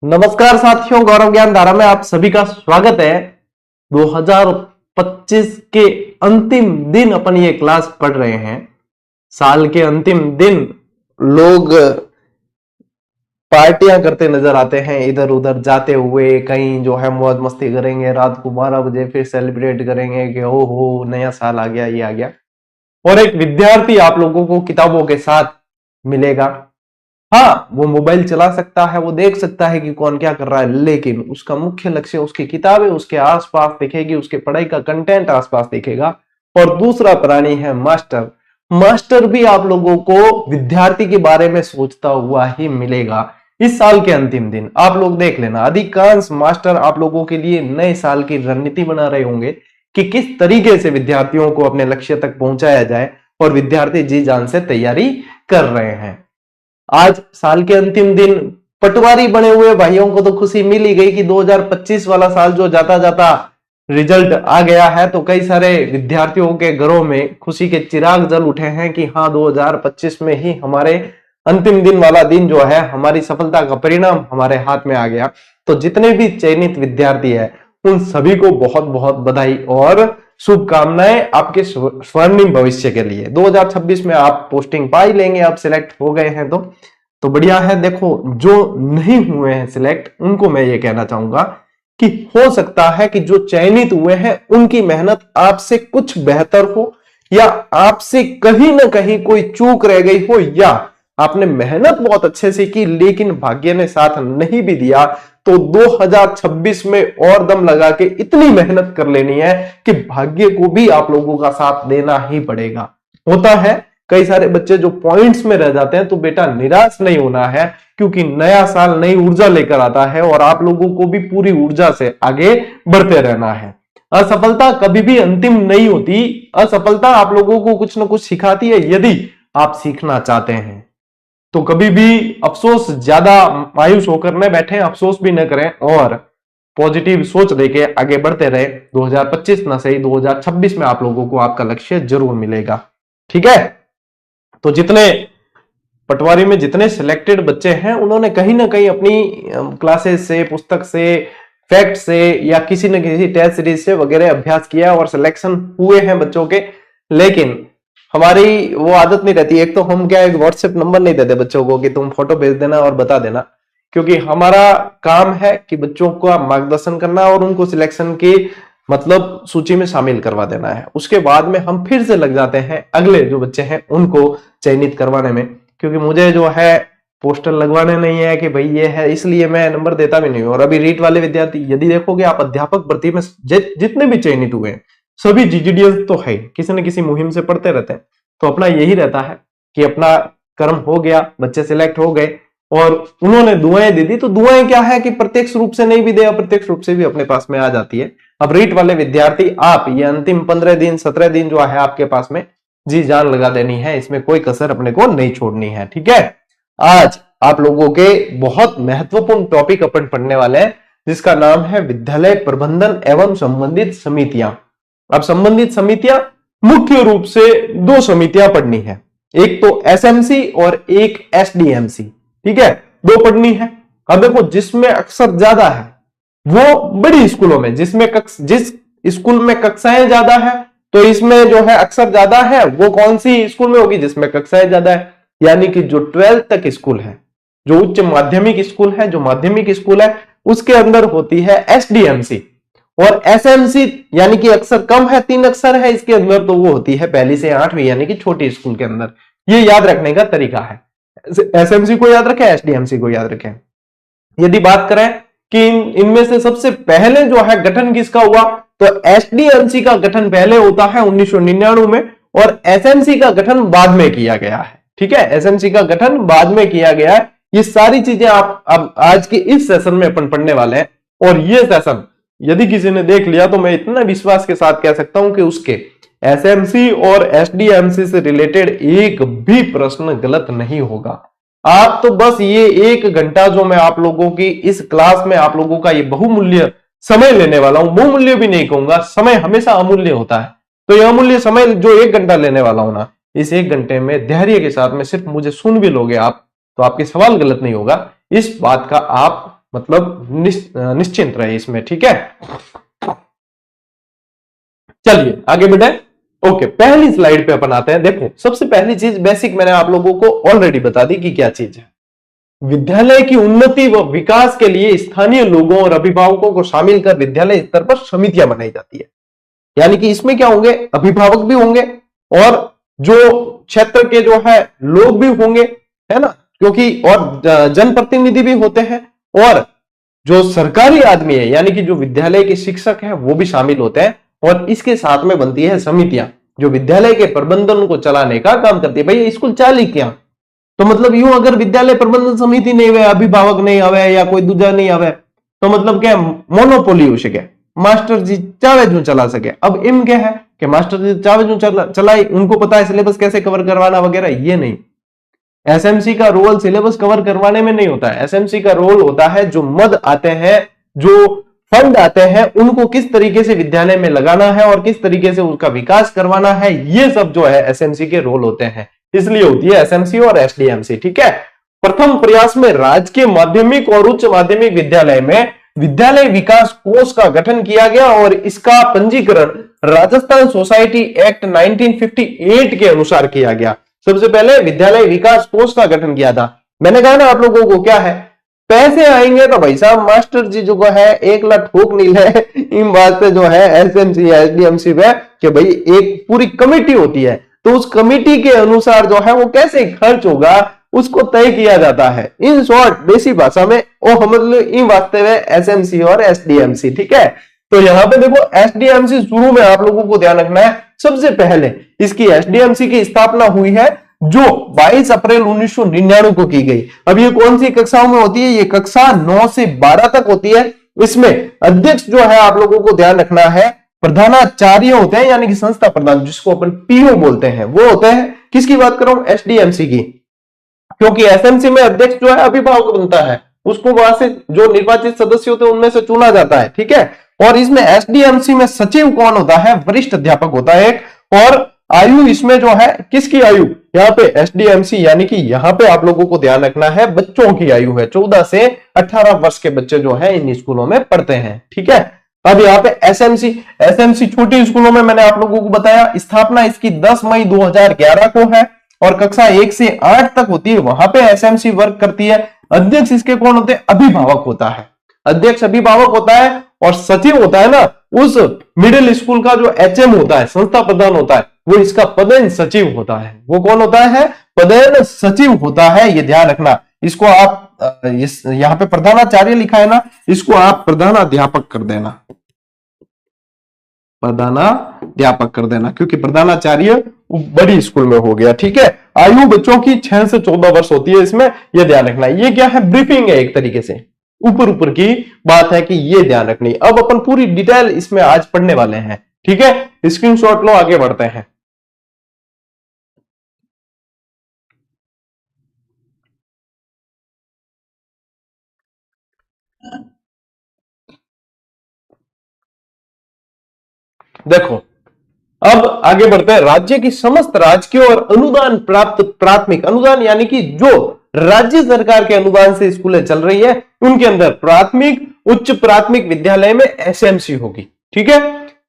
नमस्कार साथियों, गौरव ज्ञान धारा में आप सभी का स्वागत है। 2025 के अंतिम दिन अपन ये क्लास पढ़ रहे हैं। साल के अंतिम दिन लोग पार्टियां करते नजर आते हैं, इधर उधर जाते हुए कहीं जो है मौज मस्ती करेंगे। रात को 12 बजे फिर सेलिब्रेट करेंगे कि ओ हो नया साल आ गया, ये आ गया। और एक विद्यार्थी आप लोगों को किताबों के साथ मिलेगा। हाँ, वो मोबाइल चला सकता है, वो देख सकता है कि कौन क्या कर रहा है, लेकिन उसका मुख्य लक्ष्य उसकी किताबें उसके आसपास दिखेगी, उसके पढ़ाई का कंटेंट आसपास दिखेगा। और दूसरा प्राणी है मास्टर। मास्टर भी आप लोगों को विद्यार्थी के बारे में सोचता हुआ ही मिलेगा। इस साल के अंतिम दिन आप लोग देख लेना, अधिकांश मास्टर आप लोगों के लिए नए साल की रणनीति बना रहे होंगे कि किस तरीके से विद्यार्थियों को अपने लक्ष्य तक पहुंचाया जाए, और विद्यार्थी जी जान से तैयारी कर रहे हैं। आज साल के अंतिम दिन पटवारी बने हुए भाइयों को तो खुशी मिल ही गई कि 2025 वाला साल जो जाता जाता रिजल्ट आ गया है, तो कई सारे विद्यार्थियों के घरों में खुशी के चिराग जल उठे हैं कि हाँ 2025 में ही हमारे अंतिम दिन वाला दिन जो है, हमारी सफलता का परिणाम हमारे हाथ में आ गया। तो जितने भी चयनित विद्यार्थी है उन सभी को बहुत बहुत बधाई और शुभकामनाएं आपके स्वर्णिम भविष्य के लिए। 2026 में आप पोस्टिंग पा ही लेंगे, आप सिलेक्ट हो गए हैं तो बढ़िया है। देखो, जो नहीं हुए हैं सिलेक्ट, उनको मैं ये कहना चाहूंगा कि हो सकता है कि जो चयनित हुए हैं उनकी मेहनत आपसे कुछ बेहतर हो, या आपसे कहीं ना कहीं कोई चूक रह गई हो, या आपने मेहनत बहुत अच्छे से की लेकिन भाग्य ने साथ नहीं भी दिया। तो 2026 में और दम लगा के इतनी मेहनत कर लेनी है कि भाग्य को भी आप लोगों का साथ देना ही पड़ेगा। होता है कई सारे बच्चे जो पॉइंट्स में रह जाते हैं, तो बेटा निराश नहीं होना है, क्योंकि नया साल नई ऊर्जा लेकर आता है और आप लोगों को भी पूरी ऊर्जा से आगे बढ़ते रहना है। असफलता कभी भी अंतिम नहीं होती। असफलता आप लोगों को कुछ ना कुछ सिखाती है। यदि आप सीखना चाहते हैं तो कभी भी अफसोस, ज्यादा मायूस होकर न बैठे, अफसोस भी न करें और पॉजिटिव सोच लेके आगे बढ़ते रहे। 2025 ना सही 2026 में आप लोगों को आपका लक्ष्य जरूर मिलेगा। ठीक है, तो जितने पटवारी में जितने सिलेक्टेड बच्चे हैं उन्होंने कहीं ना कहीं अपनी क्लासेस से, पुस्तक से, फैक्ट से या किसी न किसी टेस्ट सीरीज से वगैरह अभ्यास किया और सिलेक्शन हुए हैं बच्चों के। लेकिन हमारी वो आदत नहीं रहती। एक तो हम क्या, एक व्हाट्सएप नंबर नहीं देते बच्चों को कि तुम फोटो भेज देना और बता देना, क्योंकि हमारा काम है कि बच्चों का मार्गदर्शन करना और उनको सिलेक्शन की मतलब सूची में शामिल करवा देना है। उसके बाद में हम फिर से लग जाते हैं अगले जो बच्चे हैं उनको चयनित करवाने में, क्योंकि मुझे जो है पोस्टर लगवाने नहीं है कि भाई ये है, इसलिए मैं नंबर देता भी नहीं हूं। और अभी रीट वाले विद्यार्थी, यदि देखोगे आप अध्यापक भर्ती में जितने भी चयनित हुए हैं सभी जीजीडीएस तो है, किसी न किसी मुहिम से पढ़ते रहते हैं। तो अपना यही रहता है कि अपना कर्म हो गया, बच्चे सिलेक्ट हो गए और उन्होंने दुआएं दे दी। तो दुआएं क्या है कि प्रत्यक्ष रूप से नहीं भी दे, अप्रत्यक्ष रूप से भी अपने पास में आ जाती है। अब रीट वाले विद्यार्थी, आप ये अंतिम 15 दिन 17 दिन जो है आपके पास में जी जान लगा देनी है, इसमें कोई कसर अपने को नहीं छोड़नी है। ठीक है, आज आप लोगों के बहुत महत्वपूर्ण टॉपिक अपन पढ़ने वाले हैं, जिसका नाम है विद्यालय प्रबंधन एवं संबंधित समितियां। अब संबंधित समितियां मुख्य रूप से दो समितियां पढ़नी है, एक तो एसएमसी और एक एसडीएमसी। ठीक है, दो पढ़नी है। अब देखो, जिसमें अक्सर ज्यादा है वो बड़ी स्कूलों में, जिस स्कूल में कक्षाएं ज्यादा है तो इसमें जो है अक्सर ज्यादा है, वो कौन सी स्कूल में होगी जिसमें कक्षाएं ज्यादा है। यानी कि जो 12th तक स्कूल है, जो उच्च माध्यमिक स्कूल है, जो माध्यमिक स्कूल है, उसके अंदर होती है एसडीएमसी। और एसएमसी यानी कि अक्षर कम है, 3 अक्षर है इसके अंदर, तो वो होती है 1 से 8वीं यानी कि छोटी स्कूल के अंदर। ये याद रखने का तरीका है। एसएमसी को याद रखें, एसडीएमसी को याद रखें। यदि बात करें कि इनमें से सबसे पहले जो है गठन किसका हुआ, तो एसडीएमसी का गठन पहले होता है 1999 में और एसएमसी का गठन बाद में किया गया है। ठीक है, एसएमसी का गठन बाद में किया गया है। ये सारी चीजें आप अब आज के इस सेशन में अपन पढ़ने वाले हैं। और ये सेशन यदि किसी ने देख लिया तो मैं इतना विश्वास के साथ कह सकता हूं कि उसके एसएमसी और एसडीएमसी से रिलेटेड एक भी प्रश्न गलत नहीं होगा। आप तो बस ये 1 घंटा जो मैं आप लोगों की इस क्लास में आप लोगों का ये बहुमूल्य समय लेने वाला हूं, बहुमूल्य भी नहीं कहूंगा, समय हमेशा अमूल्य होता है, तो ये अमूल्य समय जो 1 घंटा लेने वाला हूं ना, इस 1 घंटे में धैर्य के साथ में सिर्फ मुझे सुन भी लोगे आप, तो आपके सवाल गलत नहीं होगा। इस बात का आप मतलब निश्चिंत रहे इसमें, ठीक है। चलिए आगे बढ़े। ओके, पहली स्लाइड पे अपन आते हैं। देखो, सबसे पहली चीज बेसिक मैंने आप लोगों को ऑलरेडी बता दी कि क्या चीज है। विद्यालय की उन्नति व विकास के लिए स्थानीय लोगों और अभिभावकों को शामिल कर विद्यालय स्तर पर समितियां बनाई जाती है। यानी कि इसमें क्या होंगे, अभिभावक भी होंगे और जो क्षेत्र के जो है लोग भी होंगे, है ना, क्योंकि और जनप्रतिनिधि भी होते हैं, और जो सरकारी आदमी है यानी कि जो विद्यालय के शिक्षक हैं वो भी शामिल होते हैं। और इसके साथ में बनती है समितियां जो विद्यालय के प्रबंधन को चलाने का काम करती है। भाई स्कूल चाली क्या, तो मतलब यूं अगर विद्यालय प्रबंधन समिति नहीं हुए, अभिभावक नहीं आवे या कोई दूसरा नहीं आवे, तो मतलब क्या मोनोपोली हो सके, मास्टर जी चाहे जो चला सके। अब इम क्या है कि मास्टर जी चाहे जो चलाए, उनको पता है सिलेबस कैसे कवर करवाना वगैरह, ये नहीं। एसएमसी का रोल सिलेबस कवर करवाने में नहीं होता है। एसएमसी का रोल होता है जो मद आते हैं, जो फंड आते हैं, उनको किस तरीके से विद्यालय में लगाना है और किस तरीके से उसका विकास करवाना है, ये सब जो है एसएमसी के रोल होते हैं। इसलिए होती है एसएमसी और एसडीएमसी, ठीक है। प्रथम प्रयास में राजकीय माध्यमिक और उच्च माध्यमिक विद्यालय में विद्यालय विकास कोष का गठन किया गया और इसका पंजीकरण राजस्थान सोसाइटी एक्ट 1958 के अनुसार किया गया। सबसे पहले विद्यालय विकास कोष का गठन किया था। मैंने कहा ना आप लोगों को, क्या है, पैसे आएंगे तो भाई साहब मास्टर जी जो है 1 लाख ठोक नहीं है इन बात पे जो है एसएमसी एसडीएमसी पे कि भाई एक पूरी कमेटी होती है, तो उस कमेटी के अनुसार जो है वो कैसे खर्च होगा उसको तय किया जाता है। इन शॉर्ट देसी भाषा में वो मतलब इन वास्तव में एसएमसी और एसडीएमसी, ठीक है। तो यहाँ पे देखो एसडीएमसी शुरू में आप लोगों को ध्यान रखना है, सबसे पहले इसकी एसडीएमसी की स्थापना हुई है जो 22 अप्रैल 1999 को की गई। अब ये कौन सी कक्षाओं में होती है, ये कक्षा 9 से 12 तक होती है। इसमें अध्यक्ष जो है आप लोगों को ध्यान रखना है प्रधानाचार्य होते हैं, यानी कि संस्था प्रधान, जिसको अपन पीओ बोलते हैं, वो होते हैं। किसकी बात कर रहा हूं, एसडीएमसी की, क्योंकि एसएमसी में अध्यक्ष जो है अभिभावक बनता है, उसको वहां से जो निर्वाचित सदस्य होते हैं उनमें से चुना जाता है, ठीक है। और इसमें एसडीएमसी में सचिव कौन होता है, वरिष्ठ अध्यापक होता है एक। और आयु इसमें जो है किसकी आयु, यहाँ पे एसडीएमसी यानी कि यहाँ पे आप लोगों को ध्यान रखना है बच्चों की आयु है, 14 से 18 वर्ष के बच्चे जो है इन स्कूलों में पढ़ते हैं, ठीक है। अब यहाँ पे एसएमसी छोटी स्कूलों में मैंने आप लोगों को बताया, स्थापना इसकी 10 मई 2011 को है और कक्षा 1 से 8 तक होती है, वहां पे एसएमसी वर्क करती है। अध्यक्ष इसके कौन होते हैं, अभिभावक होता है, अध्यक्ष अभिभावक होता है। और सचिव होता है ना, उस मिडिल स्कूल का जो एचएम होता है, संस्था प्रधान होता है, वो इसका पदेन सचिव होता है। वो कौन होता है, पदेन सचिव होता है, ये ध्यान रखना। इसको आप यहाँ पे प्रधानाचार्य लिखा है ना, इसको आप प्रधानाध्यापक कर देना, प्रधानाध्यापक कर देना, क्योंकि प्रधानाचार्य बड़ी स्कूल में हो गया, ठीक है। आयु बच्चों की 6 से 14 वर्ष होती है इसमें, यह ध्यान रखना। ये क्या है, ब्रीफिंग है एक तरीके से, ऊपर ऊपर की बात है कि ये ध्यान रखनी। अब अपन पूरी डिटेल इसमें आज पढ़ने वाले हैं, ठीक है। स्क्रीनशॉट लो, आगे बढ़ते हैं। देखो अब आगे बढ़ते हैं। राज्य की समस्त राजकीय और अनुदान प्राप्त प्राथमिक अनुदान, यानी कि जो राज्य सरकार के अनुदान से स्कूलें चल रही है, उनके अंदर प्राथमिक उच्च प्राथमिक विद्यालय में एसएमसी होगी, ठीक है।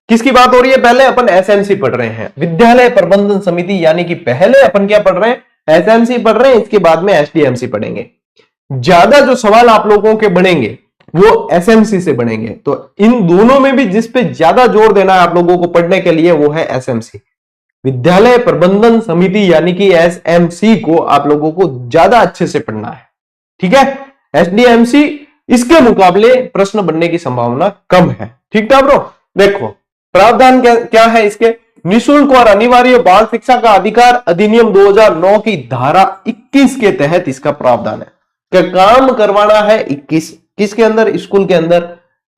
किसकी बात हो रही है, पहले अपन एसएमसी पढ़ रहे हैं, विद्यालय प्रबंधन समिति, यानी कि पहले अपन क्या पढ़ रहे हैं, एसएमसी पढ़ रहे हैं, इसके बाद में एसडीएमसी पढ़ेंगे। ज्यादा जो सवाल आप लोगों के बनेंगे वो एसएमसी से बनेंगे, तो इन दोनों में भी जिस पे ज्यादा जोर देना है आप लोगों को पढ़ने के लिए वो है एसएमसी, विद्यालय प्रबंधन समिति, यानी कि एसएमसी को आप लोगों को ज्यादा अच्छे से पढ़ना है, ठीक है। एसडीएमसी इसके मुकाबले प्रश्न बनने की संभावना कम है, ठीक था ब्रो। देखो प्रावधान क्या है इसके, निःशुल्क और अनिवार्य बाल शिक्षा का अधिकार अधिनियम 2009 की धारा 21 के तहत इसका प्रावधान है। क्या काम करवाना है 21, किसके अंदर, स्कूल के अंदर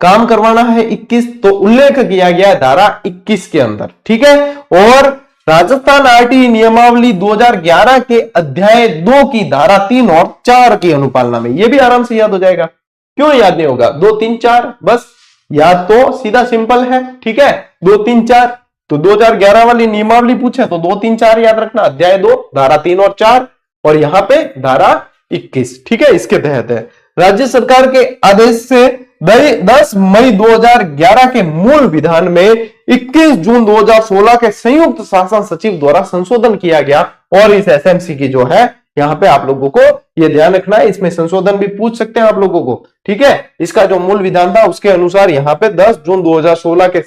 काम करवाना है 21, तो उल्लेख किया गया धारा 21 के अंदर, ठीक है। और राजस्थान आरटी नियमावली 2011 के अध्याय 2 की धारा 3 और 4 की अनुपालना में, यह भी आराम से याद हो जाएगा। क्यों याद नहीं होगा, 2 3 4 बस याद, तो सीधा सिंपल है, ठीक है। 2 3 4, तो 2011 वाली नियमावली पूछे तो 2 3 4 याद रखना, अध्याय 2 धारा 3 और 4, और यहां पे धारा 21, ठीक है, इसके तहत है। राज्य सरकार के आदेश से 10 मई 2011 के मूल विधान में 21 जून 2016 के संयुक्त शासन सचिव द्वारा संशोधन किया गया। और इस एसएमसी की जो है यहाँ पे आप लोगों को ये ध्यान रखना है, इसमें संशोधन भी पूछ सकते हैं आप लोगों को, ठीक है। इसका जो मूल विधान था उसके अनुसार यहाँ पे 10 जून 2016 के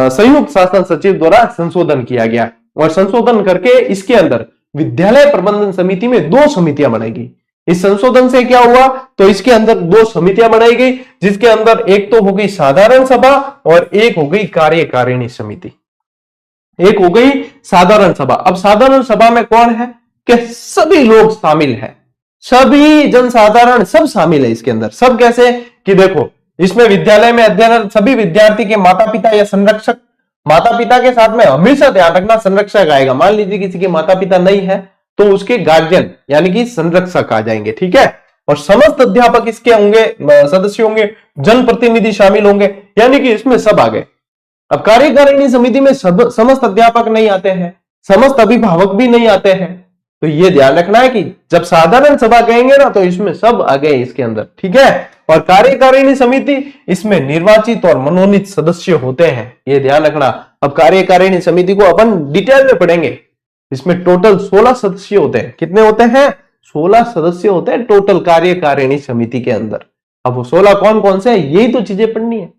संयुक्त शासन सचिव द्वारा संशोधन किया गया। और संशोधन करके इसके अंदर विद्यालय प्रबंधन समिति में 2 समितियां बनाई। इस संशोधन से क्या हुआ, तो इसके अंदर 2 समितियां बनाई गई, जिसके अंदर एक तो हो गई साधारण सभा और एक हो गई कार्यकारिणी समिति। एक हो गई साधारण सभा। अब साधारण सभा में कौन है कि सभी लोग शामिल हैं, सभी जनसाधारण सब शामिल है इसके अंदर। सब कैसे कि देखो, इसमें विद्यालय में अध्ययनरत सभी विद्यार्थी के माता पिता या संरक्षक, माता पिता के साथ में हमेशा ध्यान रखना संरक्षक आएगा। मान लीजिए किसी के माता पिता नहीं है तो उसके गार्जियन यानी कि संरक्षक आ जाएंगे, ठीक है। और समस्त अध्यापक इसके होंगे, सदस्य होंगे, जनप्रतिनिधि शामिल होंगे, यानी कि इसमें सब आ गए। अब कार्यकारिणी समिति में समस्त अध्यापक नहीं आते हैं, समस्त अभिभावक भी नहीं आते हैं, तो ये ध्यान रखना है कि जब साधारण सभा कहेंगे ना तो इसमें सब आ गए इसके अंदर, ठीक है। और कार्यकारिणी समिति, इसमें निर्वाचित और मनोनीत सदस्य होते हैं, ये ध्यान रखना। अब कार्यकारिणी समिति को अपन डिटेल में पढ़ेंगे। इसमें टोटल 16 सदस्य होते हैं। कितने होते हैं? 16 सदस्य होते हैं टोटल कार्यकारिणी समिति के अंदर। अब वो 16 कौन कौन से हैं, यही तो चीजें पढ़नी है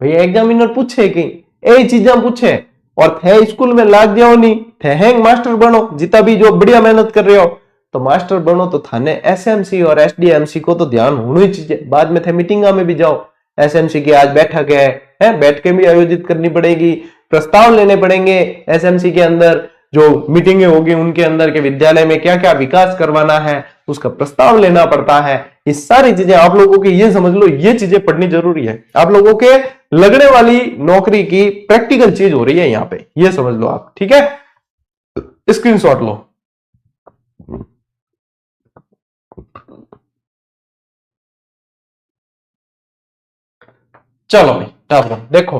भैया। एग्जामिनर पूछे कि यही चीजें पूछे और थे स्कूल में लाग जाओ, नहीं थे हैंग मास्टर बनो, जितना भी जो बढ़िया मेहनत कर रहे हो तो मास्टर बनो, तो थाने एसएमसी और एसडीएमसी को तो ध्यान होनी ही चाहिए। बाद में थे मीटिंगा में भी जाओ, एसएमसी की आज बैठक है, बैठकें भी आयोजित करनी पड़ेगी, प्रस्ताव लेने पड़ेंगे एसएमसी के अंदर, जो मीटिंगें होगी उनके अंदर के विद्यालय में क्या क्या विकास करवाना है उसका प्रस्ताव लेना पड़ता है। ये सारी चीजें आप लोगों के, ये समझ लो, ये चीजें पढ़नी जरूरी है। आप लोगों के लगने वाली नौकरी की प्रैक्टिकल चीज हो रही है यहाँ पे, ये समझ लो आप, ठीक है। स्क्रीनशॉट लो। चलो भाई टाप देखो,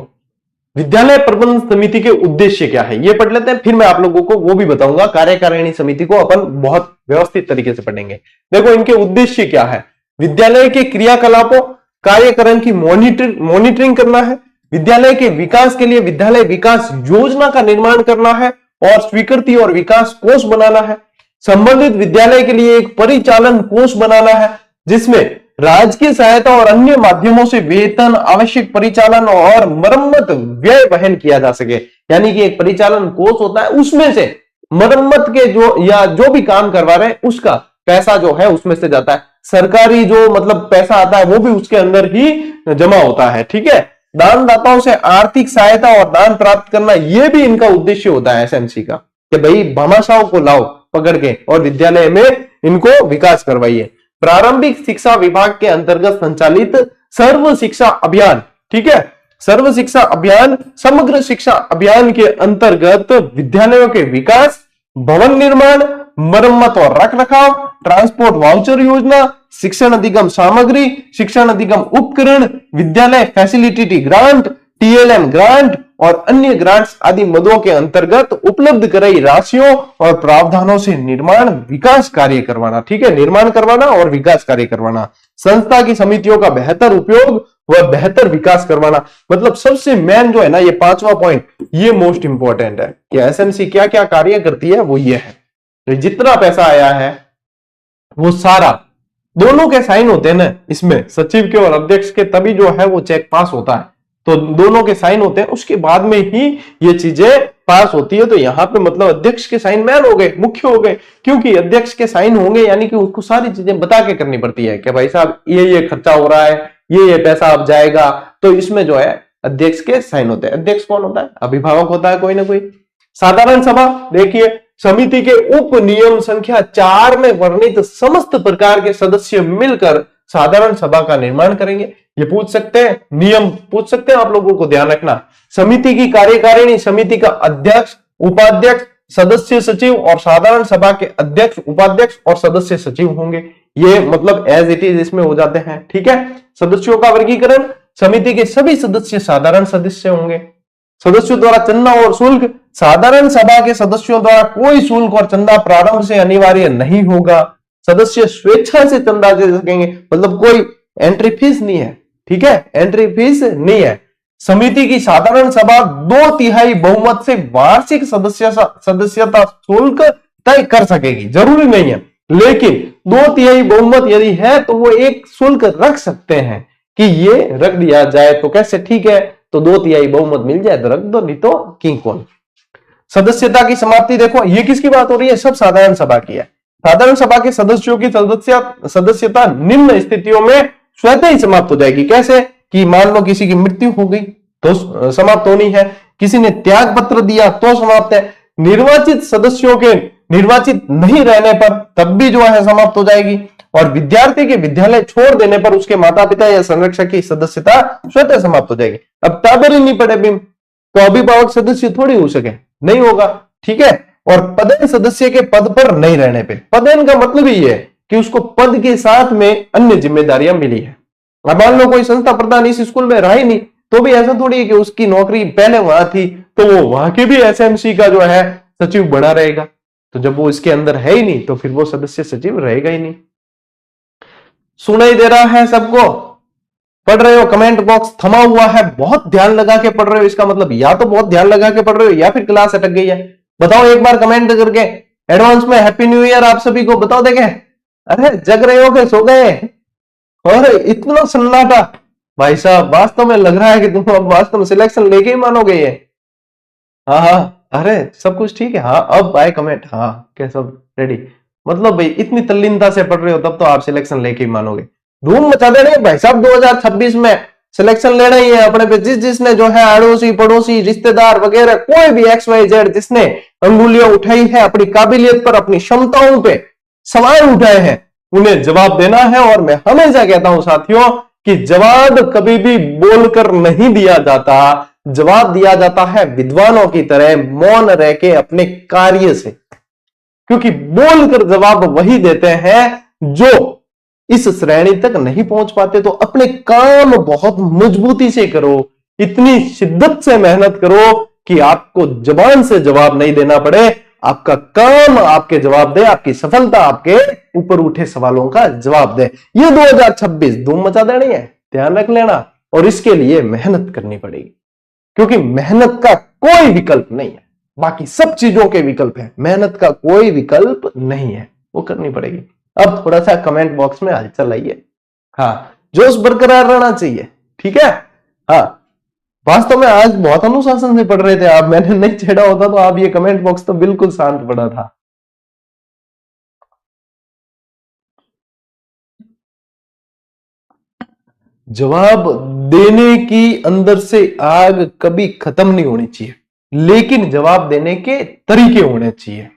विद्यालय प्रबंधन समिति के उद्देश्य क्या है ये पढ़ लेते हैं, फिर मैं आप लोगों को वो भी बताऊंगा। कार्यकारिणी समिति को अपन बहुत व्यवस्थित तरीके से पढ़ेंगे। देखो इनके उद्देश्य क्या है, विद्यालय के क्रियाकलापों कार्यक्रम की मॉनिटरिंग करना है, विद्यालय के विकास के लिए विद्यालय विकास योजना का निर्माण करना है और स्वीकृति और विकास कोष बनाना है, संबंधित विद्यालय के लिए एक परिचालन कोष बनाना है जिसमें राजकीय सहायता और अन्य माध्यमों से वेतन, आवश्यक परिचालन और मरम्मत व्यय वहन किया जा सके। यानी कि एक परिचालन कोष होता है, उसमें से मरम्मत के जो या जो भी काम करवा रहे हैं उसका पैसा जो है उसमें से जाता है। सरकारी जो मतलब पैसा आता है वो भी उसके अंदर ही जमा होता है, ठीक है। दानदाताओं से आर्थिक सहायता और दान प्राप्त करना, यह भी इनका उद्देश्य होता है एसएमसी का, कि भाई भामाशाहों को लाओ पकड़ के और विद्यालय में इनको विकास करवाइए। प्रारंभिक शिक्षा विभाग के अंतर्गत संचालित सर्व शिक्षा अभियान, ठीक है, सर्व शिक्षा अभियान समग्र शिक्षा अभियान के अंतर्गत विद्यालयों के विकास, भवन निर्माण, मरम्मत और रखरखाव, ट्रांसपोर्ट वाउचर योजना, शिक्षण अधिगम सामग्री, शिक्षण अधिगम उपकरण, विद्यालय फैसिलिटी ग्रांट, टीएलएम ग्रांट और अन्य ग्रांट्स आदि मदों के अंतर्गत उपलब्ध कराई राशियों और प्रावधानों से निर्माण विकास कार्य करवाना, ठीक है, निर्माण करवाना और विकास कार्य करवाना। संस्था की समितियों का बेहतर उपयोग व बेहतर विकास करवाना। मतलब सबसे मेन जो है ना, ये 5वां पॉइंट, ये मोस्ट इंपॉर्टेंट है कि एसएमसी क्या क्या कार्य करती है, वो ये है। तो जितना पैसा आया है वो सारा, दोनों के साइन होते हैं ना इसमें, सचिव के और अध्यक्ष के, तभी जो है वो चेक पास होता है। तो दोनों के साइन होते हैं, उसके बाद में ही ये चीजें पास होती है। तो यहाँ पे मतलब अध्यक्ष के साइन मैन हो गए, मुख्य हो गए, क्योंकि अध्यक्ष के साइन होंगे यानी कि उसको सारी चीजें बता के करनी पड़ती है कि भाई साहब ये खर्चा हो रहा है, ये पैसा अब जाएगा, तो इसमें जो है अध्यक्ष के साइन होते हैं। अध्यक्ष कौन होता है? अभिभावक होता है कोई ना कोई। साधारण सभा, देखिए समिति के उप नियम संख्या 4 में वर्णित समस्त प्रकार के सदस्य मिलकर साधारण सभा का निर्माण करेंगे। ये पूछ सकते हैं, नियम पूछ सकते हैं, आप लोगों को ध्यान रखना। समिति की कार्यकारिणी समिति का अध्यक्ष, उपाध्यक्ष, सदस्य सचिव और साधारण सभा के अध्यक्ष, उपाध्यक्ष और सदस्य सचिव होंगे। ये मतलब एज इट इज इसमें हो जाते हैं, ठीक है। सदस्यों का वर्गीकरण, समिति के सभी सदस्य साधारण सदस्य होंगे। सदस्यों द्वारा चंदा और शुल्क, साधारण सभा के सदस्यों द्वारा कोई शुल्क और चंदा प्रारंभ से अनिवार्य नहीं होगा। सदस्य स्वेच्छा से चंदा दे सकेंगे, मतलब कोई एंट्री फीस नहीं है, ठीक है, एंट्री फीस नहीं है। समिति की साधारण सभा 2/3 बहुमत से वार्षिक सदस्यता शुल्क तय कर सकेगी, जरूरी नहीं है, लेकिन 2/3 बहुमत यदि है तो वो एक शुल्क रख सकते हैं कि ये रख दिया जाए, तो कैसे, ठीक है, तो 2/3 बहुमत मिल जाए तो रख दो, नहीं तो किंग कौन। सदस्यता की समाप्ति देखो, ये किसकी बात हो रही है, सब साधारण सभा की है। साधारण सभा के सदस्यों की सदस्यता निम्न स्थितियों में स्वतः ही समाप्त हो जाएगी। कैसे, कि मान लो किसी की मृत्यु हो गई तो समाप्त होनी है, किसी ने त्याग पत्र दिया तो समाप्त है, निर्वाचित सदस्यों के निर्वाचित नहीं रहने पर तब भी जो है समाप्त हो जाएगी, और विद्यार्थी के विद्यालय छोड़ देने पर उसके माता पिता या संरक्षक की सदस्यता स्वतः समाप्त हो जाएगी। अब टाबर ही नहीं पड़े भीम तो अभिभावक सदस्य थोड़ी हो सके, नहीं होगा, ठीक है। और पदेन सदस्य के पद पर नहीं रहने पे, पदेन का मतलब ही है कि उसको पद के साथ में अन्य जिम्मेदारियां मिली है। अब मान लो कोई संस्था प्रधान इस स्कूल में रहा ही नहीं, तो भी ऐसा थोड़ी है कि उसकी नौकरी पहले वहां थी तो वो वहां के भी एसएमसी का जो है सचिव बना रहेगा, तो जब वो इसके अंदर है ही नहीं तो फिर वो सदस्य सचिव रहेगा ही नहीं। सुनाई दे रहा है सबको, पढ़ रहे हो, कमेंट बॉक्स थमा हुआ है, बहुत ध्यान लगा के पढ़ रहे हो, इसका मतलब या तो बहुत ध्यान लगा के पढ़ रहे हो या फिर क्लास अटक गई है। बताओ एक बार कमेंट करके, एडवांस में हैप्पी न्यू ईयर आप सभी को, बताओ देखे, अरे जग रहे हो कि सो गए, और इतना सन्नाटा, भाई साहब वास्तव में लग रहा है कि तुम अब वास्तव में सिलेक्शन लेके ही मानोगे ये। हाँ हाँ, अरे सब कुछ ठीक है, हाँ अब आए कमेंट, हाँ क्या सब रेडी, मतलब भाई इतनी तल्लीनता से पढ़ रहे हो तब तो आप सिलेक्शन लेके ही मानोगे। धूम मचा दे रहे भाई साहब, 2026 में सिलेक्शन लेना ही है अपने पे। जिसने जो है अड़ोसी पड़ोसी रिश्तेदार वगैरह कोई भी XYZ जिसने अंगुलियां उठाई है अपनी काबिलियत पर, अपनी क्षमताओं पे सवाल उठाए हैं, उन्हें जवाब देना है। और मैं हमेशा कहता हूं साथियों कि जवाब कभी भी बोलकर नहीं दिया जाता, जवाब दिया जाता है विद्वानों की तरह मौन रह के अपने कार्य से, क्योंकि बोलकर जवाब वही देते हैं जो इस श्रेणी तक नहीं पहुंच पाते। तो अपने काम बहुत मजबूती से करो, इतनी शिद्दत से मेहनत करो कि आपको जबान से जवाब नहीं देना पड़े, आपका काम आपके जवाब दे, आपकी सफलता आपके ऊपर उठे सवालों का जवाब दे। ये 2026 धूम मचा देनी है, ध्यान रख लेना, और इसके लिए मेहनत करनी पड़ेगी, क्योंकि मेहनत का कोई विकल्प नहीं है, बाकी सब चीजों के विकल्प है, मेहनत का कोई विकल्प नहीं है, वो करनी पड़ेगी। अब थोड़ा सा कमेंट बॉक्स में हलचल आइए, हाँ जोश बरकरार रहना चाहिए, ठीक है। हाँ वास्तव में आज बहुत अनुशासन से पढ़ रहे थे आप, मैंने नहीं छेड़ा होता तो आप ये कमेंट बॉक्स तो बिल्कुल शांत पड़ा था। जवाब देने की अंदर से आग कभी खत्म नहीं होनी चाहिए, लेकिन जवाब देने के तरीके होने चाहिए।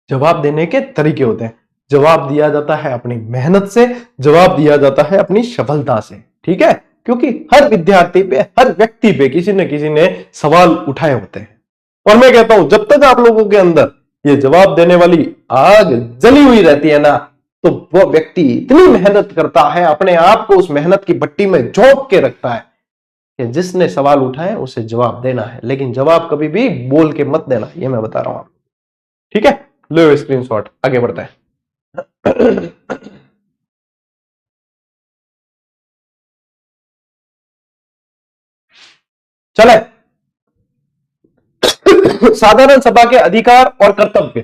जवाब देने के तरीके होते हैं, जवाब दिया जाता है अपनी मेहनत से, जवाब दिया जाता है अपनी सफलता से, ठीक है। क्योंकि हर विद्यार्थी पे, हर व्यक्ति पे किसी न किसी ने सवाल उठाए होते हैं, और मैं कहता हूं जब तक आप लोगों के अंदर ये जवाब देने वाली आग जली हुई रहती है ना, तो वो व्यक्ति इतनी मेहनत करता है, अपने आप को उस मेहनत की भट्टी में झोंक के रखता है कि जिसने सवाल उठाए उसे जवाब देना है, लेकिन जवाब कभी भी बोल के मत देना, ये मैं बता रहा हूं आपको, ठीक है। लो स्क्रीनशॉट, आगे बढ़ता है। चले साधारण सभा के अधिकार और कर्तव्य,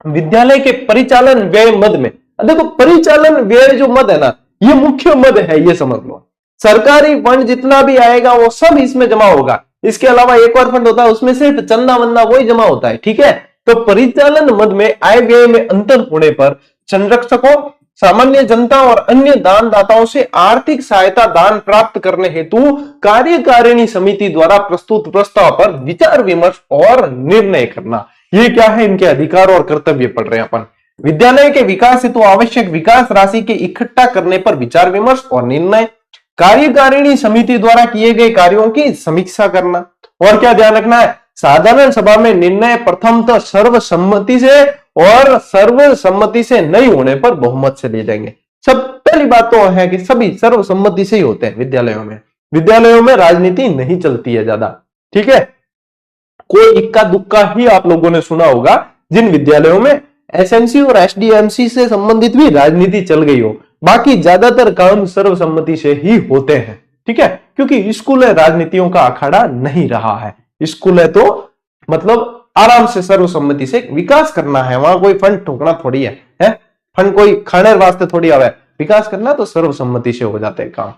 विद्यालय के परिचालन व्यय मद में। देखो परिचालन व्यय जो मद है ना, ये मुख्य मद है, ये समझ लो। सरकारी फंड जितना भी आएगा वो सब इसमें जमा होगा, इसके अलावा एक और फंड होता है उसमें सिर्फ चंदा वंदा वही जमा होता है, ठीक है। तो परिचालन मद में आय व्यय में अंतर होने पर संरक्षकों, सामान्य जनता और अन्य दानदाताओं से आर्थिक सहायता दान प्राप्त करने हेतु कार्यकारिणी समिति द्वारा प्रस्तुत प्रस्ताव पर विचार विमर्श और निर्णय करना। ये क्या है, इनके अधिकार और कर्तव्य पढ़ रहे हैं अपन। विद्यालय के विकास हेतु आवश्यक विकास राशि के इकट्ठा करने पर विचार विमर्श और निर्णय, कार्यकारिणी समिति द्वारा किए गए कार्यों की समीक्षा करना। और क्या ध्यान रखना है, साधारण सभा में निर्णय प्रथमतः सर्वसम्मति से और सर्वसम्मति से नहीं होने पर बहुमत से ले जाएंगे। सब पहली बात तो है कि सभी सर्वसम्मति से ही होते हैं विद्यालयों में, विद्यालयों में राजनीति नहीं चलती है ज्यादा, ठीक है। कोई इक्का दुक्का ही आप लोगों ने सुना होगा जिन विद्यालयों में एसएमसी और एसडीएमसी से संबंधित भी राजनीति चल गई हो, बाकी ज्यादातर काम सर्वसम्मति से ही होते हैं। ठीक है, क्योंकि स्कूल राजनीतियों का अखाड़ा नहीं रहा है। स्कूल है तो मतलब आराम से सर्वसम्मति से विकास करना है, वहां कोई फंड ठोकना थोड़ी है? फंड कोई खाने वास्ते थोड़ी आवे, विकास करना तो सर्वसम्मति से हो जाते हैं काम।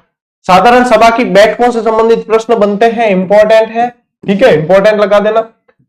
साधारण सभा की बैठकों से संबंधित प्रश्न बनते हैं, इंपॉर्टेंट है। ठीक है, इंपॉर्टेंट लगा देना।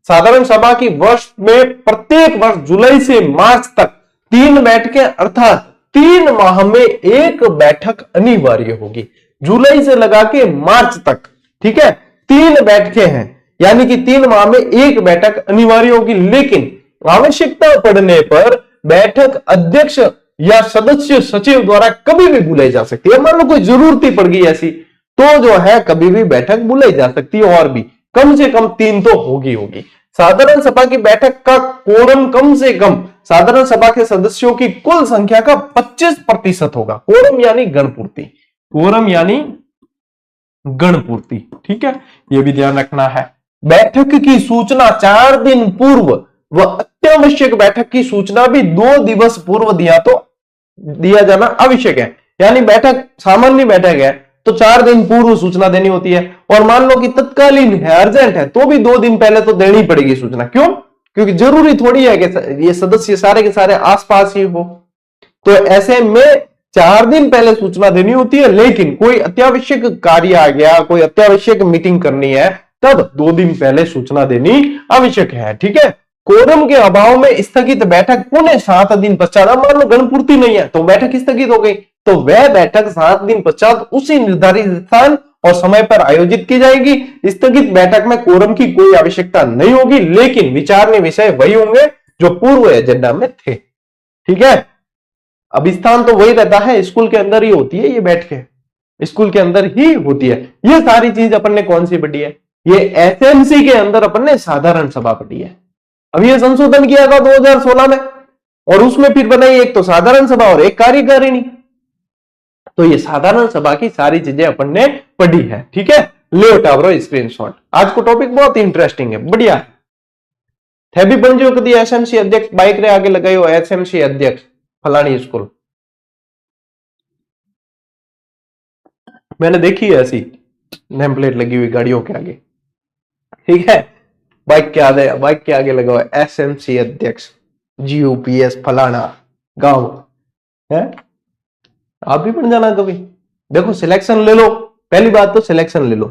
साधारण सभा की वर्ष में प्रत्येक वर्ष जुलाई से मार्च तक 3 बैठकें अर्थात 3 माह में 1 बैठक अनिवार्य होगी। जुलाई से लगा के मार्च तक, ठीक है, 3 बैठकें हैं, यानी कि 3 माह में 1 बैठक अनिवार्य होगी। लेकिन आवश्यकता पड़ने पर बैठक अध्यक्ष या सदस्य सचिव द्वारा कभी भी बुलाई जा सकती है। मान लो कोई जरूरत ही पड़ गई ऐसी, तो जो है कभी भी बैठक बुलाई जा सकती है, और भी कम से कम 3 तो होगी। साधारण सभा की बैठक का कोरम कम से कम साधारण सभा के सदस्यों की कुल संख्या का 25% होगा। कोरम यानी गणपूर्ति, कोरम यानी गणपूर्ति। ठीक है, यह भी ध्यान रखना है। बैठक की सूचना 4 दिन पूर्व व अत्यावश्यक बैठक की सूचना भी 2 दिवस पूर्व दिया जाना आवश्यक है। यानी बैठक सामान्य बैठक है तो 4 दिन पूर्व सूचना देनी होती है, और मान लो कि तत्कालीन है, अर्जेंट है, तो भी 2 दिन पहले तो देनी पड़ेगी सूचना। क्यों? क्योंकि जरूरी थोड़ी है कि ये सदस्य सारे के सारे आसपास ही हो, तो ऐसे में 4 दिन पहले सूचना देनी होती है। लेकिन कोई अत्यावश्यक कार्य आ गया, कोई अत्यावश्यक मीटिंग करनी है, तब 2 दिन पहले सूचना देनी आवश्यक है। ठीक है, कोरम के अभाव में स्थगित बैठक पुनः 7 दिन पश्चात, मान लो गणपूर्ति नहीं है तो बैठक स्थगित हो गई, तो वह बैठक 7 दिन पश्चात उसी निर्धारित स्थान और समय पर आयोजित की जाएगी। स्थगित बैठक में कोरम की कोई आवश्यकता नहीं होगी, लेकिन विचारणीय विषय वही होंगे जो पूर्व एजेंडा में थे। ठीक है, अब स्थान तो वही रहता है, स्कूल के अंदर ही होती है ये बैठकें, स्कूल के अंदर ही होती है। ये सारी चीज अपन ने कौन सी पढ़ी है? ये एसएमसी के अंदर अपन ने साधारण सभा पढ़ी है। अब ये संशोधन किया था 2016 में, और उसमें फिर बनाई एक तो साधारण सभा और एक कार्यकारिणी। तो ये साधारण सभा की सारी चीजें अपन ने पढ़ी है। ठीक है, ले उठाओ स्क्रीनशॉट। आज को टॉपिक बहुत इंटरेस्टिंग है, बढ़िया है। थे भी बन कदी एसएमसी अध्यक्ष बाइक रे आगे लगाई हो, एसएमसी अध्यक्ष फलानी स्कूल, मैंने देखी है ऐसी नेम प्लेट लगी हुई गाड़ियों के आगे। ठीक है, बाइक के आगे लगा हुआ एसएमसी अध्यक्ष जीयूपीएस फलाना गांव है। आप भी बन जाना कभी। देखो सिलेक्शन ले लो, पहली बात तो सिलेक्शन ले लो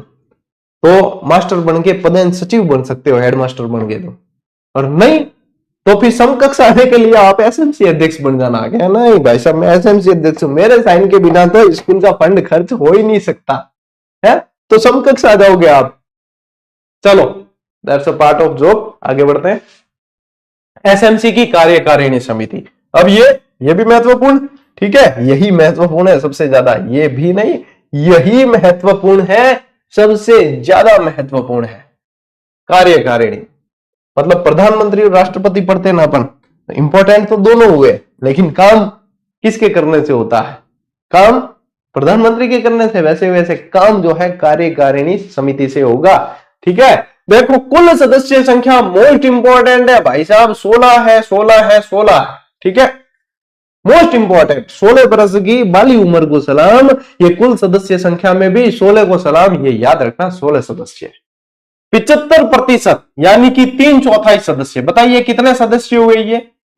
तो मास्टर बन के पदेन सचिव बन सकते हो, हेडमास्टर बन गए तो, और नहीं तो फिर समकक्ष आने के लिए आप एसएमसी अध्यक्ष बन जाना। क्या नहीं भाई साहब, मैं एसएमसी अध्यक्ष हूं, मेरे साइन के बिना तो स्कूल का फंड खर्च हो ही नहीं सकता है, तो समकक्ष आ जाओगे आप। चलो, that's a part of job. आगे बढ़ते हैं। एसएमसी की कार्यकारिणी समिति, अब ये भी महत्वपूर्ण, ठीक है, यही महत्वपूर्ण है सबसे ज्यादा, ये भी नहीं, यही महत्वपूर्ण है, सबसे ज्यादा महत्वपूर्ण है। कार्यकारिणी मतलब प्रधानमंत्री और राष्ट्रपति पढ़ते ना अपन, इंपॉर्टेंट तो दोनों हुए, लेकिन काम किसके करने से होता है? काम प्रधानमंत्री के करने से, वैसे काम जो है कार्यकारिणी समिति से होगा। ठीक है, देखो कुल सदस्य संख्या मोस्ट इंपॉर्टेंट है भाई साहब, 16 है। ठीक है, मोस्ट इंपॉर्टेंट, 16 बरस की बाली उम्र को सलाम। ये कुल सदस्य संख्या में भी 16 को सलाम, ये याद रखना, 16 सदस्य। 75% यानी कि 3/4 सदस्य। बताइए कितने सदस्य हुए?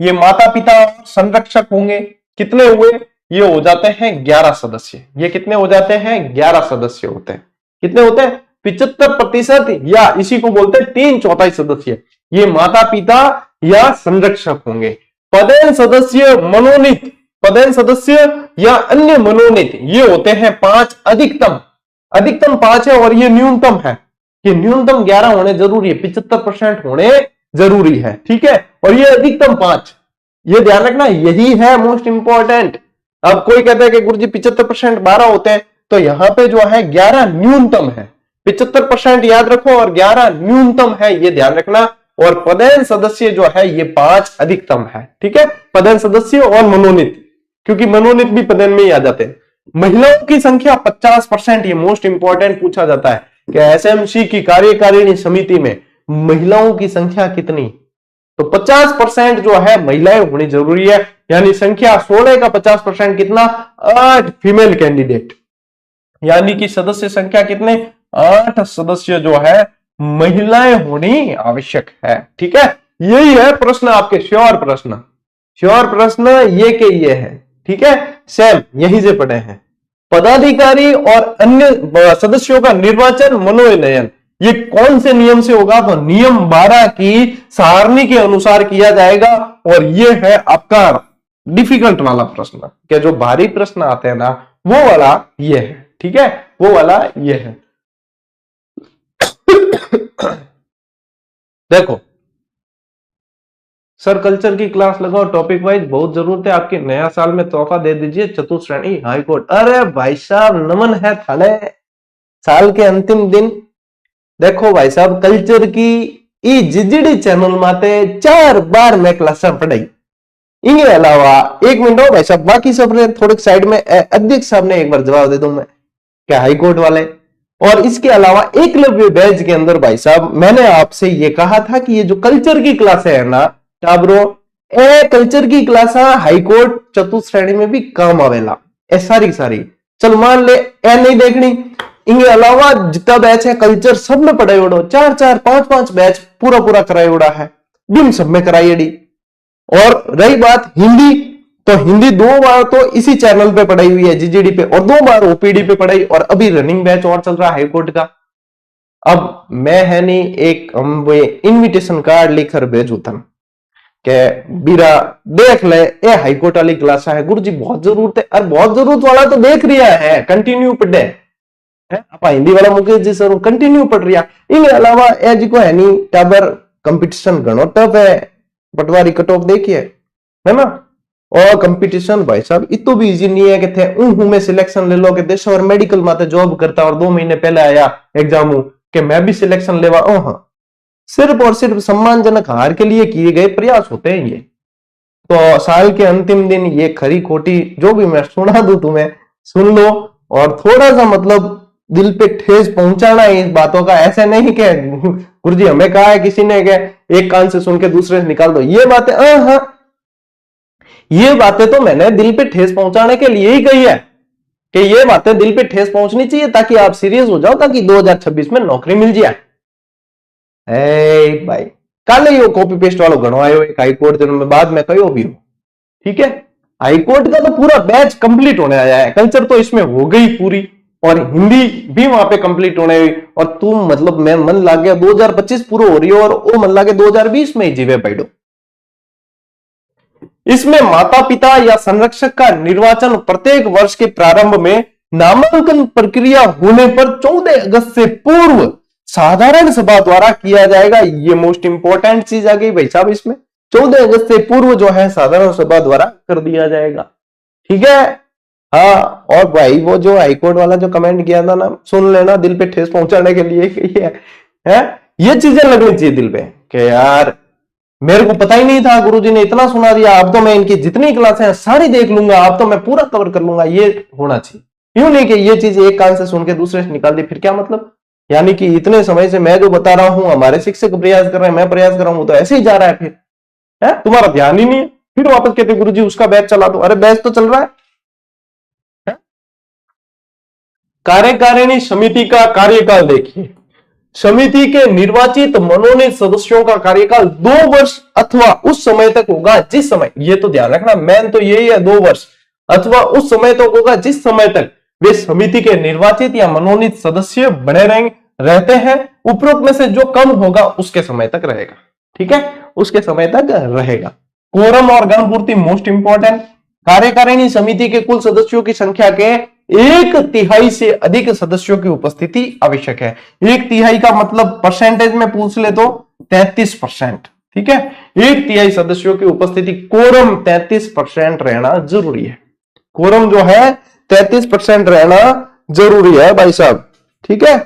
ये माता पिता और संरक्षक होंगे, कितने हुए? ये हो जाते हैं 11 सदस्य। ये कितने हो जाते हैं? 11 सदस्य होते हैं। कितने होते हैं? 75%, या इसी को बोलते हैं 3/4 सदस्य। ये माता पिता या संरक्षक होंगे। पदेन सदस्य मनोनीत, पदेन सदस्य या अन्य मनोनीत, ये होते हैं 5। अधिकतम 5 है, और ये न्यूनतम है। ये न्यूनतम 11 होने जरूरी है, 75% होने जरूरी है। ठीक है, और ये अधिकतम 5, ये ध्यान रखना, यही है मोस्ट इंपॉर्टेंट। अब कोई कहता है कि गुरुजी 75% 12 होते हैं, तो यहां पे जो है 11 न्यूनतम है। 75% याद रखो और 11 न्यूनतम है, ये ध्यान रखना। और पदेन सदस्य जो है ये 5 अधिकतम है। ठीक है, पदेन सदस्य और मनोनीत, क्योंकि मनोनीत भी पदेन में ही आ जाते हैं। महिलाओं की संख्या 50%, ये मोस्ट इंपॉर्टेंट पूछा जाता है कि एसएमसी की कार्यकारिणी समिति में महिलाओं की संख्या कितनी? तो 50% जो है महिलाएं होनी जरूरी है, यानी संख्या 16 का 50% कितना, 8 फीमेल कैंडिडेट, यानी कि सदस्य संख्या कितने, 8 सदस्य जो है महिलाएं होनी आवश्यक है। ठीक है, यही है प्रश्न आपके, श्योर प्रश्न, श्योर प्रश्न ये के ये है। ठीक है, सेम यहीं से पढ़े हैं। पदाधिकारी और अन्य सदस्यों का निर्वाचन मनोनयन ये कौन से नियम से होगा, तो नियम 12 की सारणी के अनुसार किया जाएगा। और ये है आपका डिफिकल्ट वाला प्रश्न, क्या जो भारी प्रश्न आते हैं ना वो वाला ये है। ठीक है, वो वाला ये है। देखो सर कल्चर की क्लास लगाओ टॉपिक वाइज, बहुत जरूरत है आपकी, नया साल में तोहफा दे दीजिए चतुश्रेणी हाईकोर्ट। अरे भाई साहब नमन है थाने, साल के अंतिम दिन। देखो भाई साहब कल्चर की ई जिजड़ी चैनल माते 4 बार मैं क्लास पढ़ाई, इनके अलावा 1 मिनट हो भाई साहब, बाकी सब थोड़े साइड में अध्यक्ष साहब ने एक बार जवाब दे दूं मैं, क्या हाईकोर्ट वाले। और इसके अलावा एकलव्य बैच के अंदर भाई साहब मैंने आपसे ये कहा था कि ये जो कल्चर की क्लास है ना टाबरो, ए कल्चर की क्लास हाईकोर्ट चतुश्रेणी में भी काम आवेला, ए सारी सारी चल मान ले ए नहीं देखनी, इनके अलावा जितना बैच है कल्चर सब में पढ़ाई उड़ो, 4-4 5-5 बैच पूरा पूरा कराई उड़ा है, बिम सब में कराई अड़ी। और रही बात हिंदी, तो हिंदी 2 बार तो इसी चैनल पे पढ़ाई हुई है जीजीडी पे, और 2 बार ओपीडी पे पढ़ाई, और अभी रनिंग बैच और चल रहा है हाईकोर्ट का। अब मैं है नहीं एक इनविटेशन कार्ड लिखकर भेजू तम के बीरा देख ले ए हाईकोर्ट वाली क्लास है गुरुजी बहुत जरूरत है, और बहुत जरूरत वाला तो देख रिया है कंटिन्यू पढ़े है, आप हिंदी वाला मुकेश जी सर कंटिन्यू पढ़ रिया। इनके अलावा ए जी को है नहीं टाबर कंपटीशन घणो टफ है, पटवारी कट ऑफ देखिए है ना, और कंपटीशन भाई साहब इतो भी इजी नहीं है कि थे हूं में सिलेक्शन ले लो कि देश और मेडिकल माते जॉब करता और 2 महीने पहले आया एग्जाम कि मैं भी सिलेक्शन लेवा, हाँ सिर्फ और सिर्फ सम्मानजनक हार के लिए किए गए प्रयास होते हैं ये। तो साल के अंतिम दिन ये खरी खोटी जो भी मैं सुना दूं तुम्हें सुन लो, और थोड़ा सा मतलब दिल पे ठेस पहुंचाना है इस बातों का, ऐसे नहीं कि गुरुजी हमें कहा है किसी ने कि एक कान से सुन के दूसरे से निकाल दो, ये बातें हाँ ये बातें तो मैंने दिल पे ठेस पहुंचाने के लिए ही कही है कि ये बातें दिल पे ठेस पहुंचनी चाहिए ताकि आप सीरियस हो जाओ, ताकि 2026 में नौकरी मिल जाए। भाई काले यो कॉपी पेस्ट वालों घणो आयो एक हाईकोर्ट जो मैं बाद में कहो भी हो। ठीक है, हाईकोर्ट का तो पूरा बैच कंप्लीट होने आया है, कल्चर तो इसमें हो गई पूरी, और हिंदी भी वहां पे कंप्लीट होने हुई, और तुम मतलब मैं मन लाग गया 2025 पूरा हो रही हो और वो मन लागे 2020 में ही जीवे बैठो। इसमें माता पिता या संरक्षक का निर्वाचन प्रत्येक वर्ष के प्रारंभ में नामांकन प्रक्रिया होने पर 14 अगस्त से पूर्व साधारण सभा द्वारा किया जाएगा। ये मोस्ट इंपॉर्टेंट चीज आ गई भाई साहब, इसमें 14 अगस्त से पूर्व जो है साधारण सभा द्वारा कर दिया जाएगा। ठीक है, हाँ और भाई वो जो हाईकोर्ट वाला जो कमेंट किया था ना सुन लेना, दिल पे ठेस पहुंचाने के लिए है ये चीजें लगनी चाहिए दिल पे कि यार मेरे को पता ही नहीं था, गुरुजी ने इतना सुना दिया, अब तो मैं इनकी जितनी क्लासें हैं सारी देख लूंगा, अब तो मैं पूरा कवर कर लूंगा, ये होना चाहिए। यूं नहीं कि ये चीज एक कान से सुन के दूसरे से निकाल दी, फिर क्या मतलब। यानी कि इतने समय से मैं जो बता रहा हूं, हमारे शिक्षक प्रयास कर रहे हैं, मैं प्रयास कर रहा हूं, तो ऐसे ही जा रहा है, फिर है तुम्हारा ध्यान ही नहीं है, फिर वापस कहते गुरुजी उसका बैच चला दो। अरे बैच तो चल रहा है। कार्यकारिणी समिति का कार्यकाल देखिए, समिति के निर्वाचित मनोनीत सदस्यों का कार्यकाल 2 वर्ष अथवा उस समय तक होगा जिस समय, ये तो ध्यान रखना मेन तो यही है, 2 वर्ष अथवा उस समय तक होगा जिस समय तक वे समिति के निर्वाचित या मनोनीत सदस्य बने रहते हैं। उपरोक्त में से जो कम होगा उसके समय तक रहेगा। ठीक है, उसके समय तक रहेगा। कोरम और गणपूर्ति मोस्ट इंपॉर्टेंट, कार्यकारिणी समिति के कुल सदस्यों की संख्या के 1/3 से अधिक सदस्यों की उपस्थिति आवश्यक है। 1/3 का मतलब परसेंटेज में पूछ ले तो 33%। ठीक है, 1/3 सदस्यों की उपस्थिति, कोरम 33% रहना जरूरी है। कोरम जो है 33% रहना जरूरी है भाई साहब। ठीक है,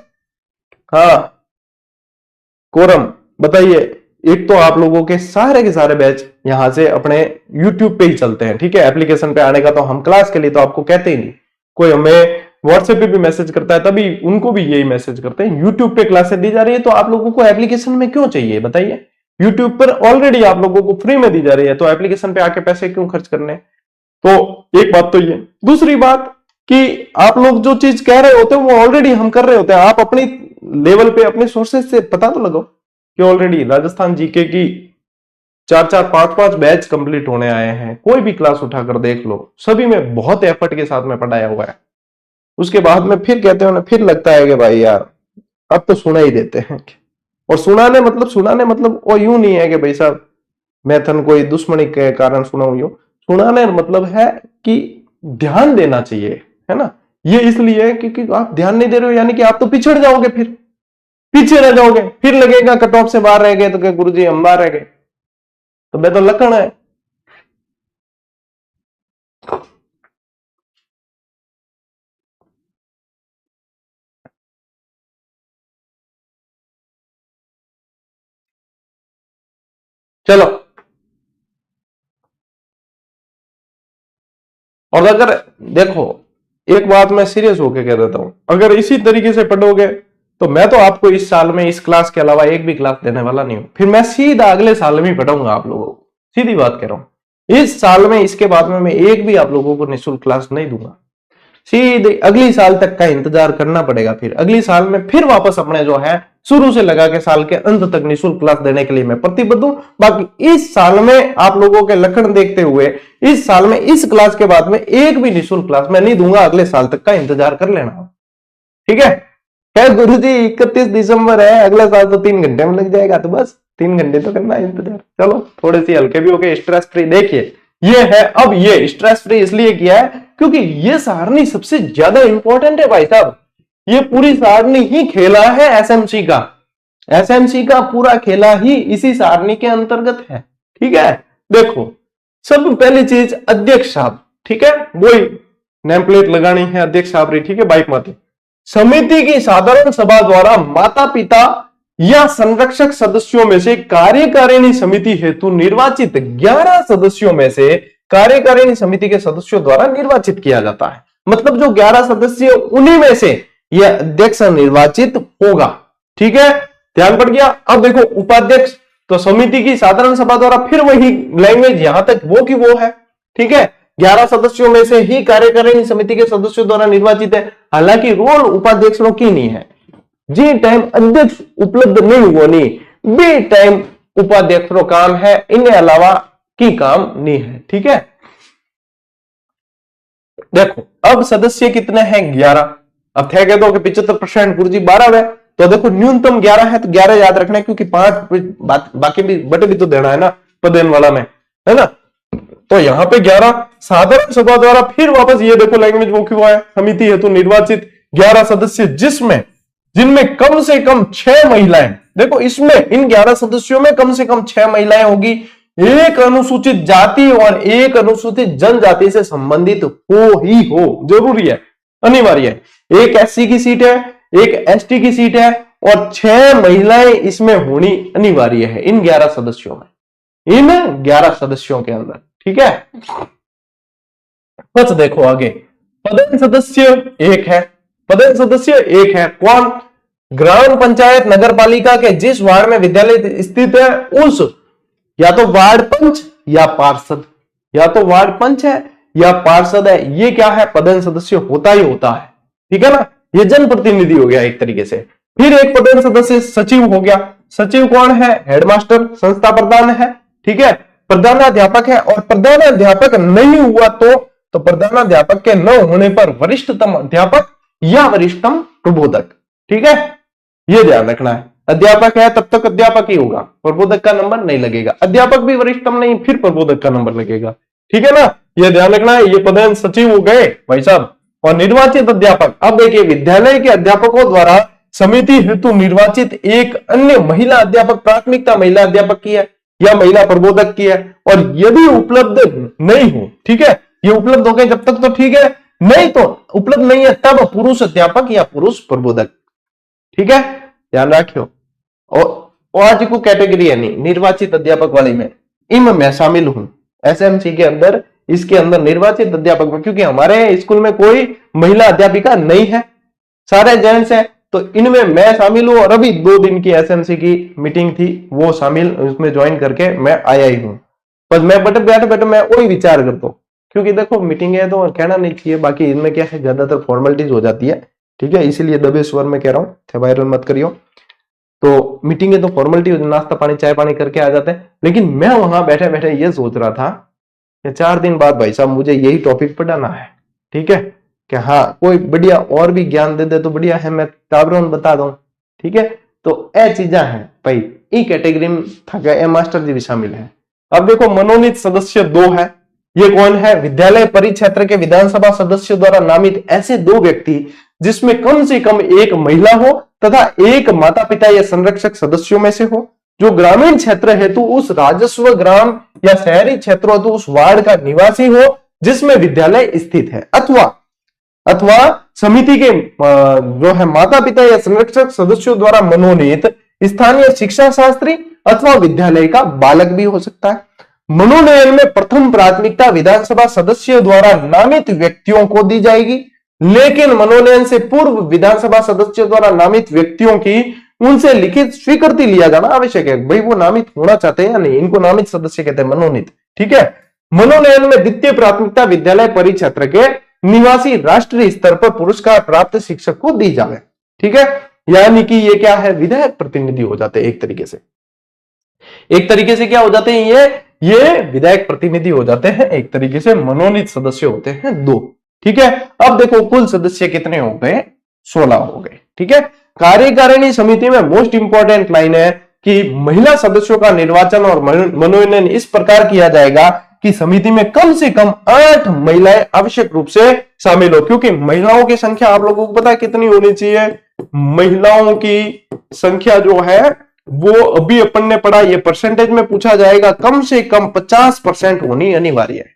हाँ कोरम बताइए। एक तो आप लोगों के सारे बैच यहां से अपने YouTube पे ही चलते हैं। ठीक है, एप्लीकेशन पे आने का तो हम क्लास के लिए तो आपको कहते ही नहीं, कोई हमें व्हाट्सएप पे भी मैसेज करता है तभी उनको भी यही मैसेज करते हैं। यूट्यूब पे क्लासेस दी जा रही है तो आप लोगों को एप्लीकेशन में क्यों चाहिए बताइए। यूट्यूब पर ऑलरेडी आप लोगों को फ्री में दी जा रही है, तो एप्लीकेशन पे आके पैसे क्यों खर्च करने। तो एक बात तो ये, दूसरी बात कि आप लोग जो चीज कह रहे होते हो वो ऑलरेडी हम कर रहे होते हैं। आप अपनी लेवल पे अपने सोर्सेज से पता तो लगाओ कि ऑलरेडी राजस्थान जीके की 4-4, 5-5 बैच कंप्लीट होने आए हैं। कोई भी क्लास उठाकर देख लो, सभी में बहुत एफर्ट के साथ में पढ़ाया हुआ है। उसके बाद में फिर कहते हो ना, फिर लगता है कि भाई यार अब तो सुना ही देते हैं। और सुनाने मतलब वो यूं नहीं है कि भाई साहब मैं थन कोई दुश्मनी के कारण सुनाऊं। यूं सुनाने मतलब है कि ध्यान देना चाहिए, है ना। ये इसलिए है क्योंकि आप ध्यान नहीं दे रहे हो, यानी कि आप तो पिछड़ जाओगे, फिर पीछे रह जाओगे, फिर लगेगा कट ऑफ से बाहर रह गए तो क्या गुरुजी हम बाहर रह गए, तो मैं तो लखन है। चलो, और अगर देखो एक बात मैं सीरियस होकर कह देता हूं, अगर इसी तरीके से पढ़ोगे तो मैं तो आपको इस साल में इस क्लास के अलावा एक भी क्लास देने वाला नहीं हूं। फिर मैं सीधा अगले साल में ही पढ़ाऊंगा आप लोगों को, सीधी बात कह रहा हूं। इस साल में इसके बाद में मैं एक भी आप लोगों को निःशुल्क क्लास नहीं दूंगा। सीधे अगली साल तक का इंतजार करना पड़ेगा। फिर अगली साल में फिर वापस अपने जो है शुरू से लगा के साल के अंत तक निःशुल्क क्लास देने के लिए मैं प्रतिबद्ध हूं। बाकी इस साल में आप लोगों के लक्षण देखते हुए इस साल में इस क्लास के बाद में एक भी निःशुल्क क्लास मैं नहीं दूंगा। अगले साल तक का इंतजार कर लेना, ठीक है। क्या गुरुजी 31 दिसंबर है, अगले साल तो 3 घंटे में लग जाएगा, तो बस 3 घंटे तो करना है इंतजार। चलो थोड़े से हल्के भी हो गए, स्ट्रेस फ्री। देखिए ये है, अब ये स्ट्रेस फ्री इसलिए किया है क्योंकि ये सारणी सबसे ज्यादा इंपॉर्टेंट है भाई साहब। ये पूरी सारणी ही खेला है एसएमसी का, एसएमसी का पूरा खेला ही इसी सारणी के अंतर्गत है, ठीक है। देखो सब पहली चीज अध्यक्ष साहब, ठीक है, वही नेम प्लेट लगानी है अध्यक्ष साहब, ठीक है। बाइक माते समिति की साधारण सभा द्वारा माता पिता या संरक्षक सदस्यों में से कार्यकारिणी समिति हेतु निर्वाचित 11 सदस्यों में से कार्यकारिणी समिति के सदस्यों द्वारा निर्वाचित किया जाता है। मतलब जो 11 सदस्य उन्हीं में से यह अध्यक्ष निर्वाचित होगा, ठीक है। ध्यान पड़ गया। अब देखो उपाध्यक्ष, तो समिति की साधारण सभा द्वारा, फिर वही लैंग्वेज यहां तक वो की वो है, ठीक है। 11 सदस्यों में से ही कार्यकारिणी समिति के सदस्यों द्वारा निर्वाचित है। हालांकि रोल उपाध्यक्षों की नहीं है। जी टाइम अध्यक्ष उपलब्ध नहीं हुआ नहीं, बी टाइम उपाध्यक्षों काम है, इनके अलावा की काम नहीं है, ठीक है। देखो अब सदस्य कितने हैं, 11। अब थे कह दो कि 75% गुरुजी 12 है, तो देखो न्यूनतम 11 है, तो 11 याद रखना है क्योंकि 5 बाकी भी बटे भी तो देना है ना पदेन वाला में, है ना। तो यहां पे 11 साधारण सभा द्वारा, फिर वापस ये देखो लैंग्वेज वो क्यों है, समिति हेतु निर्वाचित 11 सदस्य जिनमें कम से कम 6 महिलाएं। देखो इसमें इन 11 सदस्यों में कम से कम 6 महिलाएं होगी, एक अनुसूचित जाति और एक अनुसूचित जनजाति से संबंधित हो ही हो, जरूरी है, अनिवार्य है। एक एससी की सीट है, एक एसटी की सीट है और 6 महिलाएं इसमें होनी अनिवार्य है इन 11 सदस्यों में, इन 11 सदस्यों के अंदर, ठीक है। बस देखो आगे, पदेन सदस्य एक है, पदेन सदस्य एक है कौन, ग्राम पंचायत नगर पालिका के जिस वार्ड में विद्यालय स्थित है उस या तो वार्ड पंच या पार्षद, या तो वार्ड पंच है या पार्षद है, ये क्या है पदेन सदस्य होता ही होता है, ठीक है ना। ये जनप्रतिनिधि हो गया एक तरीके से। फिर एक पदेन सदस्य सचिव हो गया। सचिव कौन है, हेडमास्टर संस्था प्रधान है, ठीक है। प्रधानाध्यापक है, और प्रधानाध्यापक नहीं हुआ तो प्रधानाध्यापक के न होने पर वरिष्ठतम अध्यापक या वरिष्ठतम प्रबोधक, ठीक है। ये ध्यान रखना है, अध्यापक है तब तक अध्यापक ही होगा, प्रबोधक का नंबर नहीं लगेगा। अध्यापक भी वरिष्ठतम नहीं, फिर प्रबोधक का नंबर लगेगा, ठीक है ना। ये ध्यान रखना है। ये पदेन सचिव हो गए भाई साहब। और निर्वाचित अध्यापक, अब देखिए विद्यालय के अध्यापकों द्वारा समिति हेतु निर्वाचित एक अन्य महिला अध्यापक, प्राथमिकता महिला अध्यापक की है या महिला प्रबोधक की है। और यदि उपलब्ध नहीं हो, ठीक है, ये उपलब्ध हो गए जब तक तो ठीक है, नहीं तो उपलब्ध नहीं है तब पुरुष अध्यापक या पुरुष प्रबोधक, ठीक है, ध्यान रखियो। और आज को कैटेगरी है नहीं निर्वाचित अध्यापक वाली में, इनमें मैं शामिल हूं एसएमसी के अंदर, इसके अंदर निर्वाचित अध्यापक में, क्योंकि हमारे स्कूल में कोई महिला अध्यापिका नहीं है, सारे जेंट्स हैं। तो इनमें मैं शामिल हूं और अभी 2 दिन की एसएमसी की मीटिंग थी, वो शामिल उसमें ज्वाइन करके मैं आया ही हूं। बस मैं बैठे बैठे मैं वही विचार करता हूँ, क्योंकि देखो मीटिंग है तो कहना नहीं चाहिए, बाकी इनमें क्या है ज्यादातर फॉर्मेलिटीज हो जाती है, ठीक है, इसीलिए दबे स्वर में कह रहा हूँ, वायरल मत करियो। तो मीटिंग है तो फॉर्मेलिटी, नाश्ता पानी चाय पानी करके आ जाते हैं, लेकिन मैं वहां बैठे बैठे ये सोच रहा था कि 4 दिन बाद भाई साहब मुझे यही टॉपिक पढ़ाना है, ठीक है, कि हाँ कोई बढ़िया और भी ज्ञान दे दे तो बढ़िया है, मैं टाबरों बता दूं, ठीक है। तो ए चीजा है भाई, ई कैटेगरी में था, ए मास्टर जी भी शामिल है। अब देखो मनोनीत सदस्य 2 है, ये कौन है? विद्यालय परिक्षेत्र के विधानसभा सदस्यों द्वारा नामित ऐसे 2 व्यक्ति जिसमें कम से कम एक महिला हो तथा एक माता पिता या संरक्षक सदस्यों में से हो, जो ग्रामीण क्षेत्र हेतु उस राजस्व ग्राम या शहरी क्षेत्र हेतु उस वार्ड का निवासी हो जिसमें विद्यालय स्थित है, अथवा समिति के जो है माता पिता या संरक्षक सदस्यों द्वारा मनोनीत स्थानीय शिक्षा शास्त्री अथवा विद्यालय का बालक भी हो सकता है। मनोनयन में प्रथम प्राथमिकता विधानसभा सदस्यों द्वारा नामित व्यक्तियों को दी जाएगी, लेकिन मनोनयन से पूर्व विधानसभा सदस्यों द्वारा नामित व्यक्तियों की उनसे लिखित स्वीकृति लिया जाना आवश्यक है। भाई वो नामित होना चाहते हैं या नहीं, इनको नामित सदस्य कहते हैं, मनोनीत, ठीक है। मनोनयन में द्वितीय प्राथमिकता विद्यालय परिक्षेत्र के निवासी राष्ट्रीय स्तर पर पुरस्कार प्राप्त शिक्षक को दी जाए, ठीक है। यानी कि ये क्या है, विधायक प्रतिनिधि हो जाते हैं एक तरीके से क्या हो जाते हैं, ये विधायक प्रतिनिधि हो जाते हैं एक तरीके से। मनोनीत सदस्य होते हैं 2, ठीक है। अब देखो कुल सदस्य कितने हो गए, 16 हो गए, ठीक है। कार्यकारिणी समिति में मोस्ट इंपॉर्टेंट लाइन है कि महिला सदस्यों का निर्वाचन और मनोनयन इस प्रकार किया जाएगा कि समिति में कम से कम 8 महिलाएं आवश्यक रूप से शामिल हो, क्योंकि महिलाओं की संख्या आप लोगों को पता है कितनी होनी चाहिए। महिलाओं की संख्या जो है वो अभी अपन ने पढ़ा, ये परसेंटेज में पूछा जाएगा, कम से कम 50% होनी अनिवार्य है,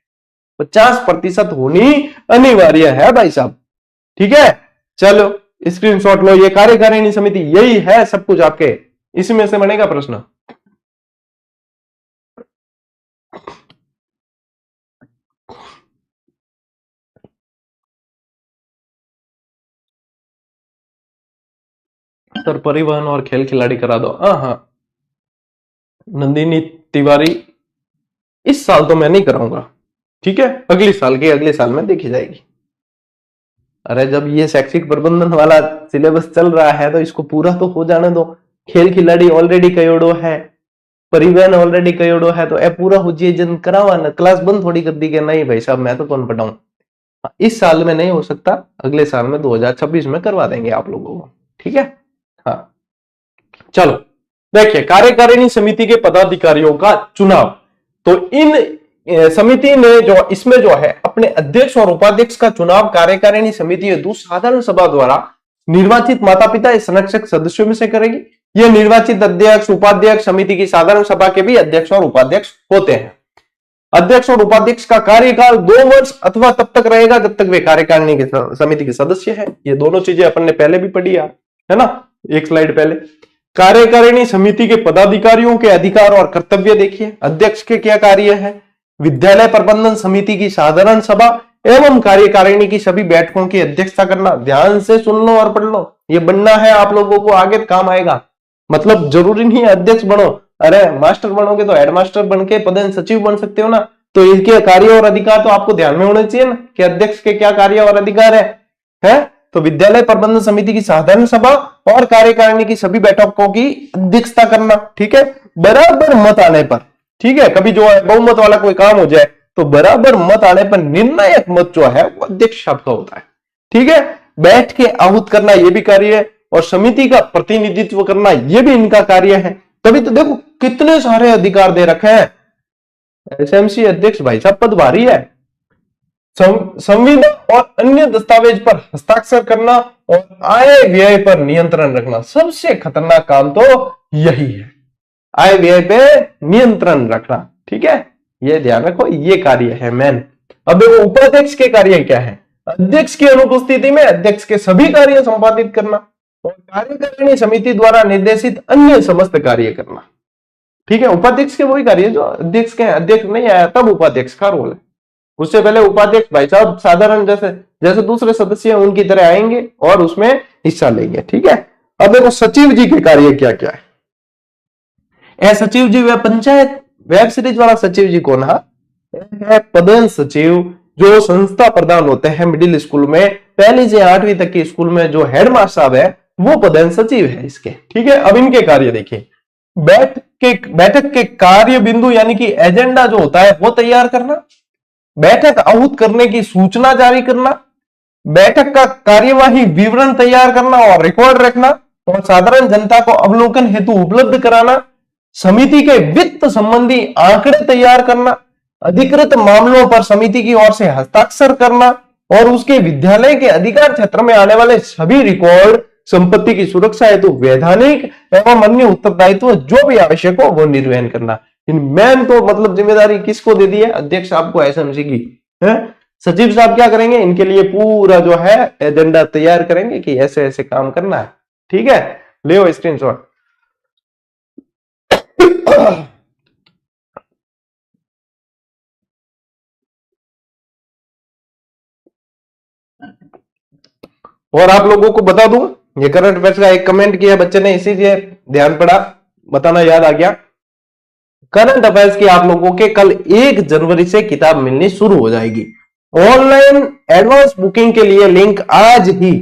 50% होनी अनिवार्य है भाई साहब, ठीक है। चलो स्क्रीनशॉट लो, ये कार्यकारिणी समिति यही है सब कुछ, आपके इसमें से बनेगा प्रश्न। सर परिवहन और खेल खिलाड़ी करा दो। हाँ, नंदिनी तिवारी इस साल तो मैं नहीं कराऊंगा, ठीक है, अगले साल में देखी जाएगी। अरे जब ये शैक्षिक प्रबंधन वाला सिलेबस चल रहा है तो इसको पूरा तो हो जाने दो। खेल खिलाड़ी ऑलरेडी कयोड़ो है, परिवहन ऑलरेडी कयोड़ो है, तो ए पूरा हो जाए जन करावा ना, क्लास बंद थोड़ी कर दी कि नहीं भाई साहब मैं तो कौन पढ़ाऊं। इस साल में नहीं हो सकता, अगले साल में 2026 में करवा देंगे आप लोगों को, ठीक है। हाँ चलो देखिए, कार्यकारिणी समिति के पदाधिकारियों का चुनाव, तो इन समिति ने जो इसमें जो है अपने अध्यक्ष और उपाध्यक्ष का चुनाव कार्यकारिणी समिति हेतु साधारण सभा द्वारा निर्वाचित माता पिता या संरक्षक सदस्यों में से करेगी। ये निर्वाचित अध्यक्ष उपाध्यक्ष समिति की साधारण सभा के भी अध्यक्ष और उपाध्यक्ष होते हैं। अध्यक्ष और उपाध्यक्ष का कार्यकाल 2 वर्ष अथवा तब तक रहेगा जब तक वे कार्यकारिणी की समिति के सदस्य है। ये दोनों चीजें अपन ने पहले भी पढ़ी है ना, एक स्लाइड पहले। कार्यकारिणी समिति के पदाधिकारियों के अधिकार और कर्तव्य देखिए। अध्यक्ष के क्या कार्य है? विद्यालय प्रबंधन समिति की साधारण सभा एवं कार्यकारिणी की सभी बैठकों की अध्यक्षता करना। ध्यान से सुन लो और पढ़ लो, ये बनना है आप लोगों को, आगे काम आएगा। मतलब जरूरी नहीं है अध्यक्ष बनो, अरे मास्टर बनोगे तो हेडमास्टर बन के प्रधान सचिव बन सकते हो ना। तो इनके कार्य और अधिकार तो आपको ध्यान में होने चाहिए ना कि अध्यक्ष के क्या कार्य और अधिकार है? तो विद्यालय प्रबंधन समिति की साधारण सभा और कार्यकारिणी की सभी बैठकों की अध्यक्षता करना, ठीक है, बराबर मत आने पर, ठीक है। कभी जो है बहुमत वाला कोई काम हो जाए तो बराबर मत आने पर निर्णायक मत जो है वो अध्यक्ष साहब का होता है, ठीक है। बैठ के आहूत करना ये भी कार्य है और समिति का प्रतिनिधित्व करना ये भी इनका कार्य है। तभी तो देखो कितने सारे अधिकार दे रखे हैं। एसएमसी अध्यक्ष भाई साहब पद भारी है। संविदा और अन्य दस्तावेज पर हस्ताक्षर करना और आय व्यय पर नियंत्रण रखना, सबसे खतरनाक काम तो यही है, आय व्यय पे नियंत्रण रखना, ठीक है। ये ध्यान रखो, ये कार्य है मेन। अब देखो उपाध्यक्ष के कार्य क्या है? अध्यक्ष की अनुपस्थिति में अध्यक्ष के सभी कार्य संपादित करना और कार्यकारिणी समिति द्वारा निर्देशित अन्य समस्त कार्य करना, ठीक है। उपाध्यक्ष के वही कार्य जो अध्यक्ष के, अध्यक्ष नहीं आया तब उपाध्यक्ष का रोल है। उससे पहले उपाध्यक्ष भाई साहब साधारण जैसे दूसरे सदस्य उनकी तरह आएंगे और उसमें हिस्सा लेंगे। ठीक है, अब देखो सचिव जी के कार्य क्या क्या है। सचिव जी व पंचायत वेब सीरीज वाला सचिव जी कौन है? पदन सचिव, जो संस्था प्रधान होते हैं मिडिल स्कूल में, पहली से 8वीं तक के स्कूल में जो हेडमास्टर साहब है वो पदन सचिव है इसके। ठीक है, अब इनके कार्य देखिए। बैठक के कार्य बिंदु यानी कि एजेंडा जो होता है वो तैयार करना, बैठक आहूत करने की सूचना जारी करना, बैठक का कार्यवाही विवरण तैयार करना और रिकॉर्ड रखना, और साधारण जनता को अवलोकन हेतु उपलब्ध कराना, समिति के वित्त संबंधी आंकड़े तैयार करना, अधिकृत मामलों पर समिति की ओर से हस्ताक्षर करना, और उसके विद्यालय के अधिकार क्षेत्र में आने वाले सभी रिकॉर्ड, संपत्ति की सुरक्षा हेतु वैधानिक एवं अन्य उत्तरदायित्व जो भी आवश्यक हो वो निर्वहन करना। इन मेन तो मतलब जिम्मेदारी किसको दे दी है? अध्यक्ष साहब को, एसएमसी की है। सचिव साहब क्या करेंगे? इनके लिए पूरा जो है एजेंडा तैयार करेंगे कि ऐसे ऐसे काम करना है। ठीक है, ले स्क्रीनशॉट। और आप लोगों को बता दूं, ये करंट अफेयर्स का एक कमेंट किया बच्चे ने, इसी से ध्यान पड़ा, बताना याद आ गया। करंट अफेयर्स की आप लोगों के कल 1 जनवरी से किताब मिलनी शुरू हो जाएगी। ऑनलाइन एडवांस बुकिंग के लिए लिंक आज ही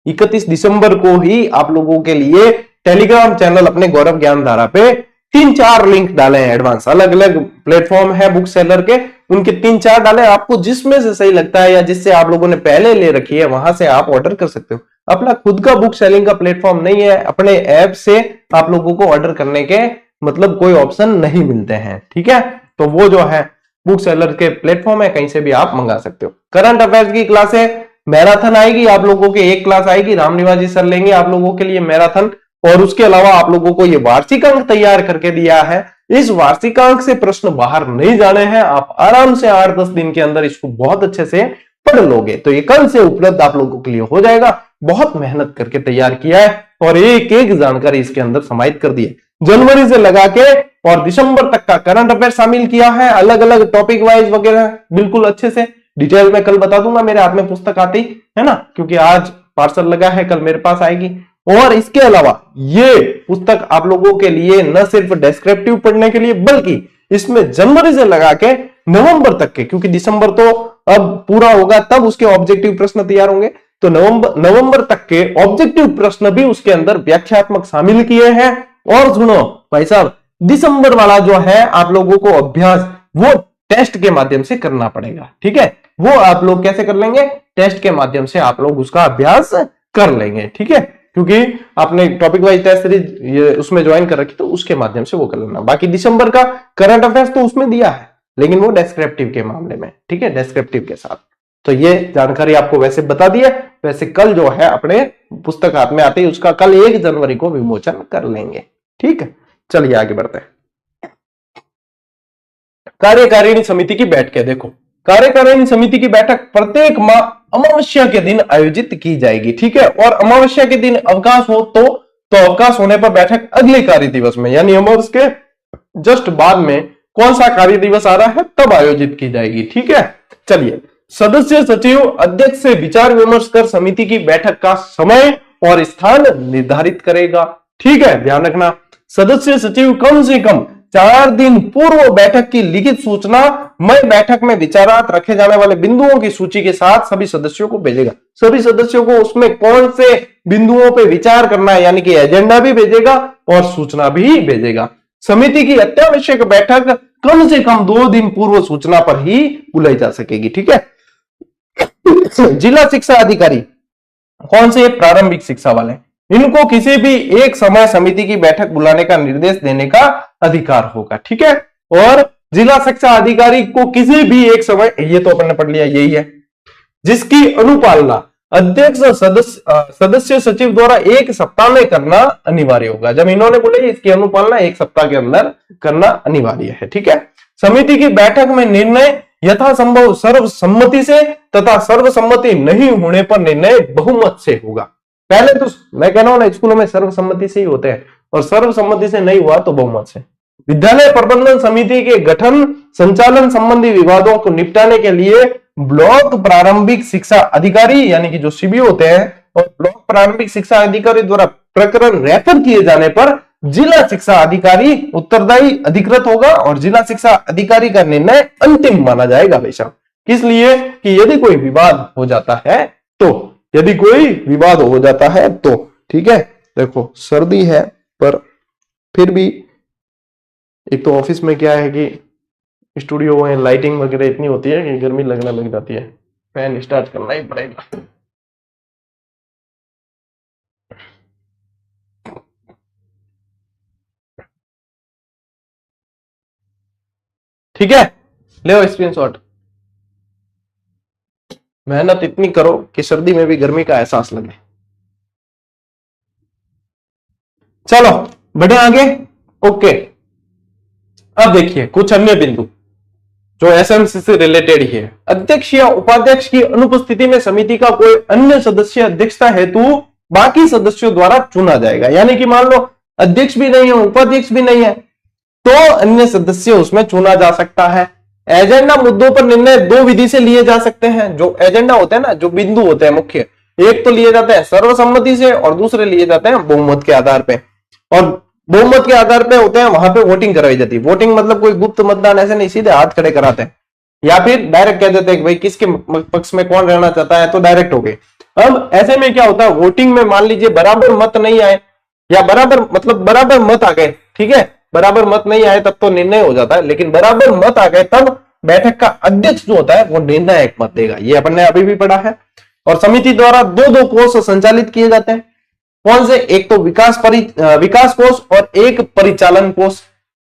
31 दिसंबर को ही आप लोगों के लिए टेलीग्राम चैनल अपने गौरव ज्ञान धारा पे 3-4 लिंक डाले हैं एडवांस। अलग अलग प्लेटफॉर्म है बुक सेलर के, उनके 3-4 डाले। आपको जिसमें से सही लगता है या जिससे आप लोगों ने पहले ले रखी है वहां से आप ऑर्डर कर सकते हो। अपना खुद का बुक सेलिंग का प्लेटफॉर्म नहीं है, अपने ऐप से आप लोगों को ऑर्डर करने के मतलब कोई ऑप्शन नहीं मिलते हैं। ठीक है, तो वो जो है बुक सेलर के प्लेटफॉर्म है, कहीं से भी आप मंगा सकते हो। करंट अफेयर्स की क्लास है, मैराथन आएगी आप लोगों के, एक क्लास आएगी, रामनिवास जी सर लेंगे आप लोगों के लिए मैराथन। और उसके अलावा आप लोगों को ये वार्षिकांक तैयार करके दिया है। इस वार्षिकांक से प्रश्न बाहर नहीं जाने हैं, आप आराम से 8-10 दिन के अंदर इसको बहुत अच्छे से पढ़ लोगे। तो ये कल से उपलब्ध आप लोगों के लिए हो जाएगा। बहुत मेहनत करके तैयार किया है और एक एक जानकारी इसके अंदर समाहित कर दी है। जनवरी से लगा के और दिसंबर तक का करंट अफेयर शामिल किया है, अलग अलग टॉपिक वाइज वगैरह बिल्कुल अच्छे से डिटेल में कल बता दूंगा। मेरे हाथ में पुस्तक आती है ना, क्योंकि आज पार्सल लगा है, कल मेरे पास आएगी। और इसके अलावा ये पुस्तक आप लोगों के लिए न सिर्फ डेस्क्रिप्टिव पढ़ने के लिए, बल्कि इसमें जनवरी से लगा के नवंबर तक के, क्योंकि दिसंबर तो अब पूरा होगा तब उसके ऑब्जेक्टिव प्रश्न तैयार होंगे, तो नवंबर तक के ऑब्जेक्टिव प्रश्न भी उसके अंदर व्याख्यात्मक शामिल किए हैं। और सुनो भाई साहब, दिसंबर वाला जो है आप लोगों को अभ्यास वो टेस्ट के माध्यम से करना पड़ेगा। ठीक है, वो आप लोग कैसे कर लेंगे? टेस्ट के माध्यम से आप लोग उसका अभ्यास कर लेंगे। ठीक है, क्योंकि आपने टॉपिक वाइज टेस्ट सीरीज उसमें ज्वाइन कर रखी, तो उसके माध्यम से वो कर लेना। बाकी दिसंबर का करंट अफेयर्स तो उसमें दिया है, लेकिन वो डेस्क्रिप्टिव के मामले में। ठीक है, डेस्क्रिप्टिव के साथ। तो ये जानकारी आपको वैसे बता दी है। वैसे कल जो है अपने पुस्तक हाथ में आते ही उसका कल 1 जनवरी को विमोचन कर लेंगे। ठीक है, चलिए आगे बढ़ते हैं। कार्यकारिणी समिति की बैठकें देखो, कार्यकारिणी समिति की बैठक प्रत्येक माह अमावस्या के दिन आयोजित की जाएगी। ठीक है, और अमावस्या के दिन अवकाश हो तो अवकाश होने पर बैठक अगले कार्य दिवस में, यानी अमावस्या के जस्ट बाद में कौन सा कार्य दिवस आ रहा है तब आयोजित की जाएगी। ठीक है, चलिए। सदस्य सचिव अध्यक्ष से विचार विमर्श कर समिति की बैठक का समय और स्थान निर्धारित करेगा। ठीक है, ध्यान रखना, सदस्य सचिव कम से कम 4 दिन पूर्व बैठक की लिखित सूचना मई बैठक में विचारात रखे जाने वाले बिंदुओं की सूची के साथ सभी सदस्यों को भेजेगा। सभी सदस्यों को उसमें कौन से बिंदुओं पे विचार करना है, यानी कि एजेंडा भी भेजेगा और सूचना भी भेजेगा। समिति की अत्यावश्यक बैठक कम से कम 2 दिन पूर्व सूचना पर ही बुलाई जा सकेगी। ठीक है, जिला शिक्षा अधिकारी कौन से? प्रारंभिक शिक्षा वाले, इनको किसी भी एक समय समिति की बैठक बुलाने का निर्देश देने का अधिकार होगा। ठीक है, और जिला शिक्षा अधिकारी को किसी भी एक समय, ये तो अपन ने पढ़ लिया, यही है, जिसकी अनुपालना अध्यक्ष सदस्य सचिव द्वारा 1 सप्ताह में करना अनिवार्य होगा। जब इन्होंने बोले इसकी अनुपालना 1 सप्ताह के अंदर करना अनिवार्य है। ठीक है, समिति की बैठक में निर्णय यथासंभव सर्वसम्मति से तथा सर्वसम्मति नहीं होने पर निर्णय बहुमत से होगा। पहले तो मैं कह रहा हूं ना, स्कूलों में सर्वसम्मति से ही होते हैं, और सर्वसम्मति से नहीं हुआ तो बहुमत से। विद्यालय प्रबंधन समिति के गठन संचालन संबंधी विवादों को निपटाने के लिए ब्लॉक प्रारंभिक शिक्षा अधिकारी यानी कि जो सीबीओ होते हैं और ब्लॉक प्रारंभिक शिक्षा अधिकारी द्वारा प्रकरण रेफर किए जाने पर जिला शिक्षा अधिकारी उत्तरदायी अधिकृत होगा और जिला शिक्षा अधिकारी का निर्णय अंतिम माना जाएगा भाई साहब। किस लिए? कि यदि कोई विवाद हो जाता है तो, यदि कोई विवाद हो जाता है तो, ठीक है। देखो सर्दी है पर फिर भी एक तो ऑफिस में क्या है कि स्टूडियो में लाइटिंग वगैरह इतनी होती है कि गर्मी लगने लग जाती है, फैन स्टार्ट करना ही पड़ेगा। ठीक है, ले स्क्रीनशॉट। मेहनत इतनी करो कि सर्दी में भी गर्मी का एहसास लगे। चलो बढ़े आगे। ओके, अब देखिए कुछ अन्य बिंदु जो एसएमसी से रिलेटेड ही है। अध्यक्ष या उपाध्यक्ष की अनुपस्थिति में समिति का कोई अन्य सदस्य अध्यक्षता हेतु बाकी सदस्यों द्वारा चुना जाएगा। यानी कि मान लो अध्यक्ष भी नहीं है, उपाध्यक्ष भी नहीं है, तो अन्य सदस्य उसमें चुना जा सकता है। एजेंडा मुद्दों पर निर्णय दो विधि से लिए जा सकते हैं। जो एजेंडा होते हैं ना, जो बिंदु होते हैं मुख्य, एक तो लिए जाते हैं सर्वसम्मति से और दूसरे लिए जाते हैं बहुमत के आधार पे। और बहुमत के आधार पे होते हैं, वहां पे वोटिंग करवाई जाती है। वोटिंग मतलब कोई गुप्त मतदान ऐसे नहीं, सीधे हाथ खड़े कराते हैं या फिर डायरेक्ट कह देते हैं कि भाई किसके पक्ष में कौन रहना चाहता है, तो डायरेक्ट हो गए। अब ऐसे में क्या होता है, वोटिंग में मान लीजिए बराबर मत नहीं आए या बराबर मतलब बराबर मत आ गए, ठीक है, बराबर मत नहीं आए तब तो निर्णय हो जाता है, लेकिन बराबर मत आ गए तब बैठक का अध्यक्ष जो होता है वो निर्णायक मत देगा। ये अपन ने अभी भी पढ़ा है। और समिति द्वारा दो दो कोष संचालित किए जाते हैं। कौन से? एक तो विकास कोष और एक परिचालन कोष।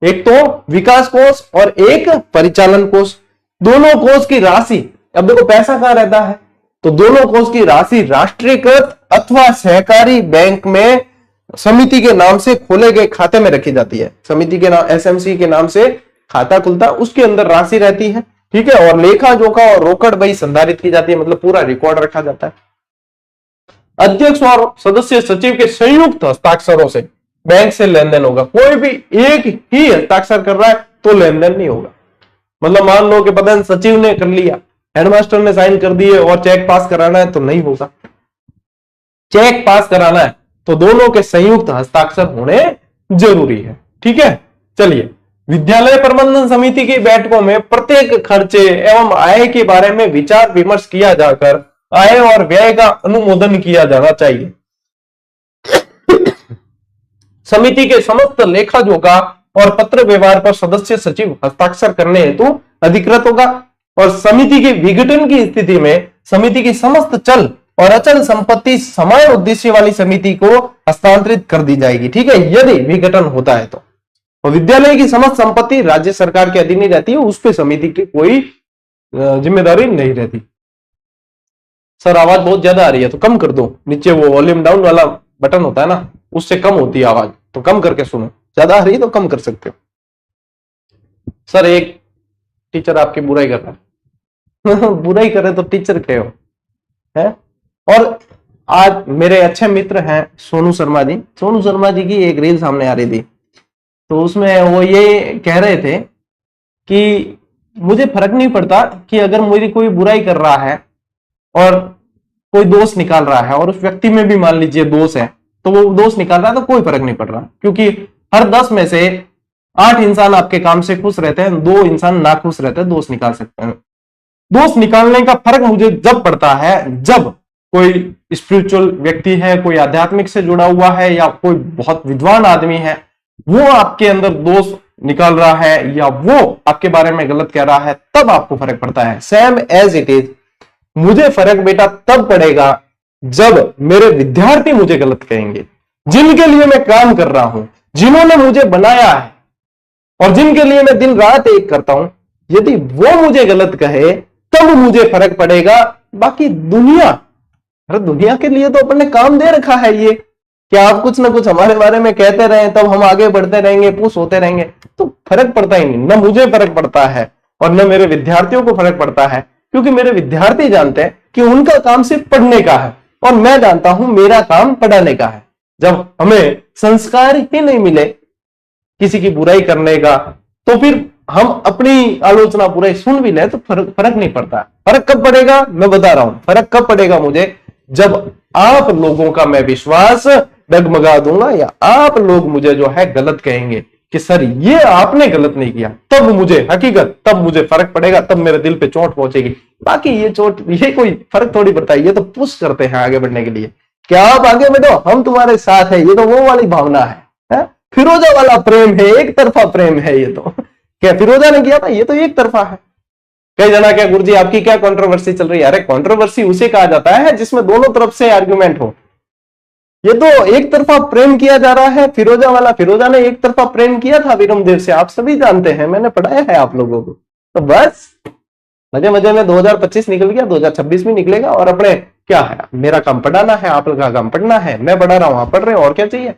एक तो विकास कोष और एक परिचालन कोष। दोनों कोष की राशि, अब देखो पैसा कहां रहता है, तो दोनों कोष की राशि राष्ट्रीयकृत अथवा सहकारी बैंक में समिति के नाम से खोले गए खाते में रखी जाती है। समिति के नाम, एसएमसी के नाम से खाता खुलता है, उसके अंदर राशि रहती है, ठीक है। और लेखा जोखा और रोकड़ बही संधारित की जाती है, मतलब पूरा रिकॉर्ड रखा जाता है। अध्यक्ष और सदस्य सचिव के संयुक्त हस्ताक्षरों से बैंक से लेन देन होगा। कोई भी एक ही हस्ताक्षर कर रहा है तो लेन देन नहीं होगा। मतलब मान लो कि प्रधान सचिव ने कर लिया, हेडमास्टर ने साइन कर दिए और चेक पास कराना है तो नहीं होगा। चेक पास कराना है तो दोनों के संयुक्त हस्ताक्षर होने जरूरी है, ठीक है। चलिए, विद्यालय प्रबंधन समिति की बैठकों में प्रत्येक खर्चे एवं आय के बारे में विचार विमर्श किया जाकर आय और व्यय का अनुमोदन किया जाना चाहिए। समिति के समस्त लेखा जोखा और पत्र व्यवहार पर सदस्य सचिव हस्ताक्षर करने हेतु अधिकृत होगा। और समिति के विघटन की स्थिति में समिति की समस्त चल और अचल संपत्ति समान उद्देश्य वाली समिति को हस्तांतरित कर दी जाएगी, ठीक है, यदि विघटन होता है तो। और विद्यालय की समस्त संपत्ति राज्य सरकार के अधीन ही रहती है, उस पर समिति की कोई जिम्मेदारी नहीं रहती। सर आवाज बहुत ज्यादा आ रही है तो कम कर दो, नीचे वो वॉल्यूम डाउन वाला बटन होता है ना, उससे कम होती है आवाज, तो कम करके सुनो। ज्यादा आ रही है तो कम कर सकते हो। सर एक टीचर आपकी बुराई कर रहा है बुराई करे तो टीचर क्या हो है। और आज मेरे अच्छे मित्र हैं सोनू शर्मा जी। सोनू शर्मा जी की एक रील सामने आ रही थी, तो उसमें वो ये कह रहे थे कि मुझे फर्क नहीं पड़ता कि अगर मेरी कोई बुराई कर रहा है और कोई दोष निकाल रहा है और उस व्यक्ति में भी मान लीजिए दोष है, तो वो दोष निकाल रहा है तो कोई फर्क नहीं पड़ रहा, क्योंकि हर 10 में से 8 इंसान आपके काम से खुश रहते हैं, 2 इंसान ना खुश रहते हैं, दोष निकाल सकते हैं। दोष निकालने का फर्क मुझे जब पड़ता है जब कोई स्पिरिचुअल व्यक्ति है, कोई आध्यात्मिक से जुड़ा हुआ है या कोई बहुत विद्वान आदमी है, वो आपके अंदर दोष निकाल रहा है या वो आपके बारे में गलत कह रहा है, तब आपको फर्क पड़ता है। सेम एज इट इज मुझे फर्क बेटा तब पड़ेगा जब मेरे विद्यार्थी मुझे गलत कहेंगे, जिनके लिए मैं काम कर रहा हूं, जिन्होंने मुझे बनाया है और जिनके लिए मैं दिन रात एक करता हूं, यदि वो मुझे गलत कहे तब मुझे फर्क पड़ेगा। बाकी दुनिया, अरे दुनिया के लिए तो अपन ने काम दे रखा है ये, कि आप कुछ ना कुछ हमारे बारे में कहते रहे तब हम आगे बढ़ते रहेंगे, पुश होते रहेंगे, तो फर्क पड़ता ही नहीं। न मुझे फर्क पड़ता है और न मेरे विद्यार्थियों को फर्क पड़ता है, क्योंकि मेरे विद्यार्थी जानते हैं कि उनका काम सिर्फ पढ़ने का है और मैं जानता हूं मेरा काम पढ़ाने का है। जब हमें संस्कार ही नहीं मिले किसी की बुराई करने का, तो फिर हम अपनी आलोचना बुराई सुन भी ले तो फर्क नहीं पड़ता। फर्क कब पड़ेगा मैं बता रहा हूं। फर्क कब पड़ेगा मुझे, जब आप लोगों का मैं विश्वास डगमगा दूंगा, या आप लोग मुझे जो है गलत कहेंगे कि सर ये आपने गलत नहीं किया, तब मुझे हकीकत, तब मुझे फर्क पड़ेगा, तब मेरे दिल पे चोट पहुंचेगी। बाकी ये चोट, ये कोई फर्क थोड़ी पड़ता है, ये तो पुश करते हैं आगे बढ़ने के लिए, क्या आप आगे बढ़ो, हम तुम्हारे साथ है। ये तो वो वाली भावना है? फिरोजा वाला प्रेम है, एक तरफा प्रेम है ये तो। क्या फिरोजा ने किया था? ये तो एक तरफा है। कई जना क्या गुरुजी आपकी क्या कंट्रोवर्सी चल रही है? अरे कंट्रोवर्सी उसे कहा जाता है जिसमें दोनों तरफ से आर्गुमेंट हो। ये तो एक तरफा प्रेम किया जा रहा है। फिरोजा वाला, फिरोजा ने एक तरफा प्रेम किया था विरमदेव से, आप सभी जानते हैं, मैंने पढ़ाया है आप लोगों को। तो बस मजे मजे में 2025 निकल गया, 2026 भी निकलेगा, और अपने क्या है, मेरा काम पढ़ाना है, आप लोगों का काम पढ़ना है, मैं पढ़ा रहा हूं, आप पढ़ रहे हो, और क्या चाहिए?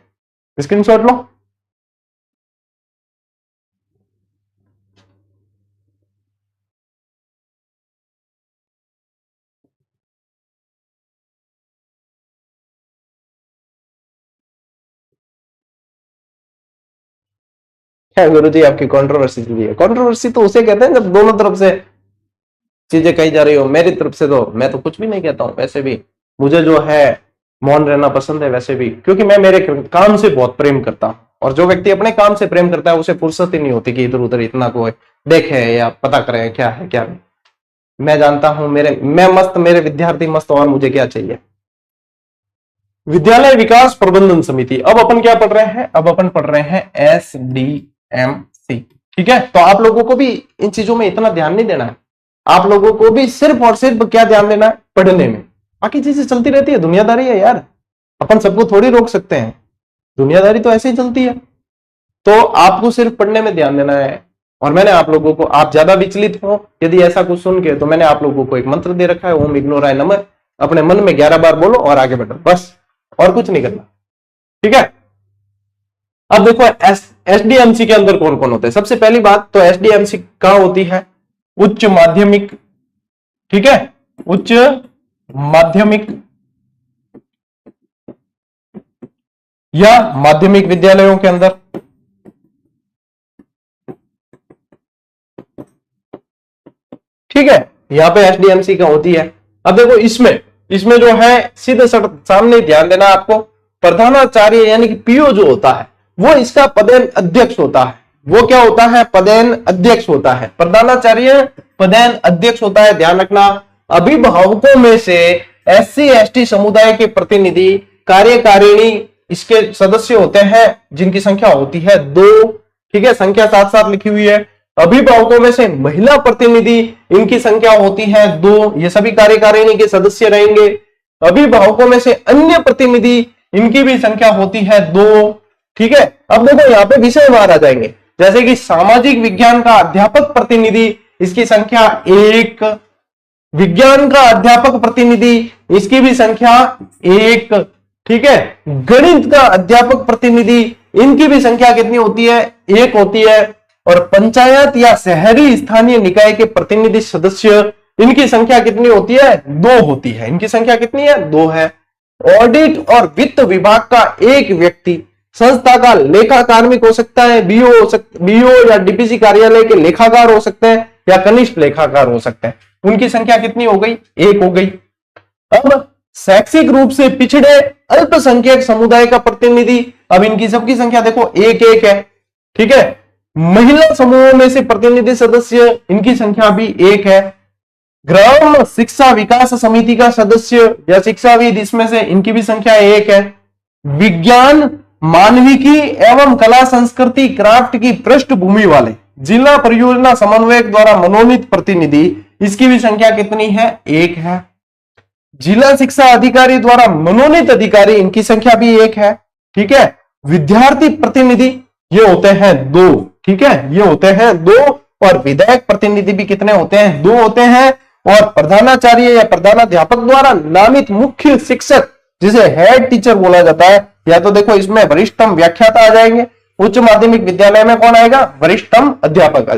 स्क्रीनशॉट लो। क्या गुरु जी आपकी कंट्रोवर्सी चल रही है? कंट्रोवर्सी तो उसे कहते हैं जब दोनों तरफ से चीजें कही जा रही हो। मेरी तरफ से तो मैं तो कुछ भी नहीं कहता हूं, वैसे भी मुझे जो है मौन रहना पसंद है, वैसे भी, क्योंकि मैं मेरे काम से बहुत प्रेम करता हूं, और जो व्यक्ति अपने काम से प्रेम करता है उसे फुर्सत ही नहीं होती कि इधर उधर इतना कोई देखे या पता करे क्या है क्या नहीं। मैं जानता हूं, मैं मस्त, मेरे विद्यार्थी मस्त, और मुझे क्या चाहिए। विद्यालय विकास प्रबंधन समिति, अब अपन क्या पढ़ रहे हैं? अब अपन पढ़ रहे हैं SDMC। ठीक है, तो आप लोगों को भी इन चीजों में इतना ध्यान नहीं देना है। आप लोगों को भी सिर्फ और सिर्फ क्या ध्यान देना है? पढ़ने में। बाकी चीजें चलती रहती है, दुनियादारी है यार, अपन सबको थोड़ी रोक सकते हैं, दुनियादारी तो ऐसे ही चलती है। तो आपको सिर्फ पढ़ने में ध्यान देना है। और मैंने आप लोगों को, आप ज्यादा विचलित हो यदि ऐसा कुछ सुन के, तो मैंने आप लोगों को एक मंत्र दे रखा है, ओम इग्नोराय नमः। अपने मन में 11 बार बोलो और आगे बढ़ो, बस, और कुछ नहीं करना। ठीक है, अब देखो एसडीएमसी के अंदर कौन कौन होते हैं। सबसे पहली बात तो एसडीएमसी कहां होती है? उच्च माध्यमिक, ठीक है, उच्च माध्यमिक या माध्यमिक विद्यालयों के अंदर। ठीक है, यहां पे एसडीएमसी का होती है। अब देखो इसमें जो है सीधे सामने ध्यान देना आपको, प्रधानाचार्य यानी कि पीओ जो होता है वो इसका पदेन अध्यक्ष होता है। वो क्या होता है? पदेन अध्यक्ष होता है। प्रधानाचार्य पदेन अध्यक्ष होता है, ध्यान रखना। अभिभावकों में से एससी एसटी समुदाय के प्रतिनिधि, कार्यकारिणी इसके सदस्य होते हैं जिनकी संख्या होती है 2। ठीक है, संख्या साथ साथ लिखी हुई है। अभिभावकों में से महिला प्रतिनिधि, इनकी संख्या होती है 2, ये सभी कार्यकारिणी के सदस्य रहेंगे। अभिभावकों में से अन्य प्रतिनिधि, इनकी भी संख्या होती है 2। ठीक है, अब देखो यहाँ पे विषय बाहर आ जाएंगे, जैसे कि सामाजिक विज्ञान का अध्यापक प्रतिनिधि, इसकी संख्या 1। विज्ञान का अध्यापक प्रतिनिधि, इसकी भी संख्या 1। ठीक है, गणित का अध्यापक प्रतिनिधि, इनकी भी संख्या कितनी होती है? 1 होती है। और पंचायत या शहरी स्थानीय निकाय के प्रतिनिधि सदस्य, इनकी संख्या कितनी होती है? 2 होती है। इनकी संख्या कितनी है? 2 है। ऑडिट और वित्त विभाग का एक व्यक्ति, संस्था का लेखा कार्मिक हो सकता है, बीओ या डीपीसी कार्यालय के लेखाकार हो सकते हैं, या कनिष्ठ लेखाकार हो सकते हैं। उनकी संख्या कितनी हो गई? 1 हो गई। अब शैक्षिक रूप से पिछड़े अल्पसंख्यक समुदाय का प्रतिनिधि, अब इनकी सबकी संख्या देखो 1-1 है। ठीक है, महिला समूहों में से प्रतिनिधि सदस्य, इनकी संख्या भी 1 है। ग्राम शिक्षा विकास समिति का सदस्य या शिक्षाविद, इसमें से इनकी भी संख्या 1 है। विज्ञान, मानविकी एवं कला संस्कृति क्राफ्ट की पृष्ठभूमि वाले जिला परियोजना समन्वयक द्वारा मनोनीत प्रतिनिधि, इसकी भी संख्या कितनी है? 1 है। जिला शिक्षा अधिकारी द्वारा मनोनीत अधिकारी, इनकी संख्या भी 1 है। ठीक है, विद्यार्थी प्रतिनिधि ये होते हैं 2। ठीक है, ये होते हैं 2। और विधायक प्रतिनिधि भी कितने होते हैं? 2 होते हैं। और प्रधानाचार्य या प्रधानाध्यापक द्वारा नामित मुख्य शिक्षक, जिसे हेड टीचर बोला जाता है, या तो देखो इसमें वरिष्ठतम व्याख्याता आ जाएंगे। उच्च माध्यमिक विद्यालय में कौन आएगा? वरिष्ठतम अध्यापक,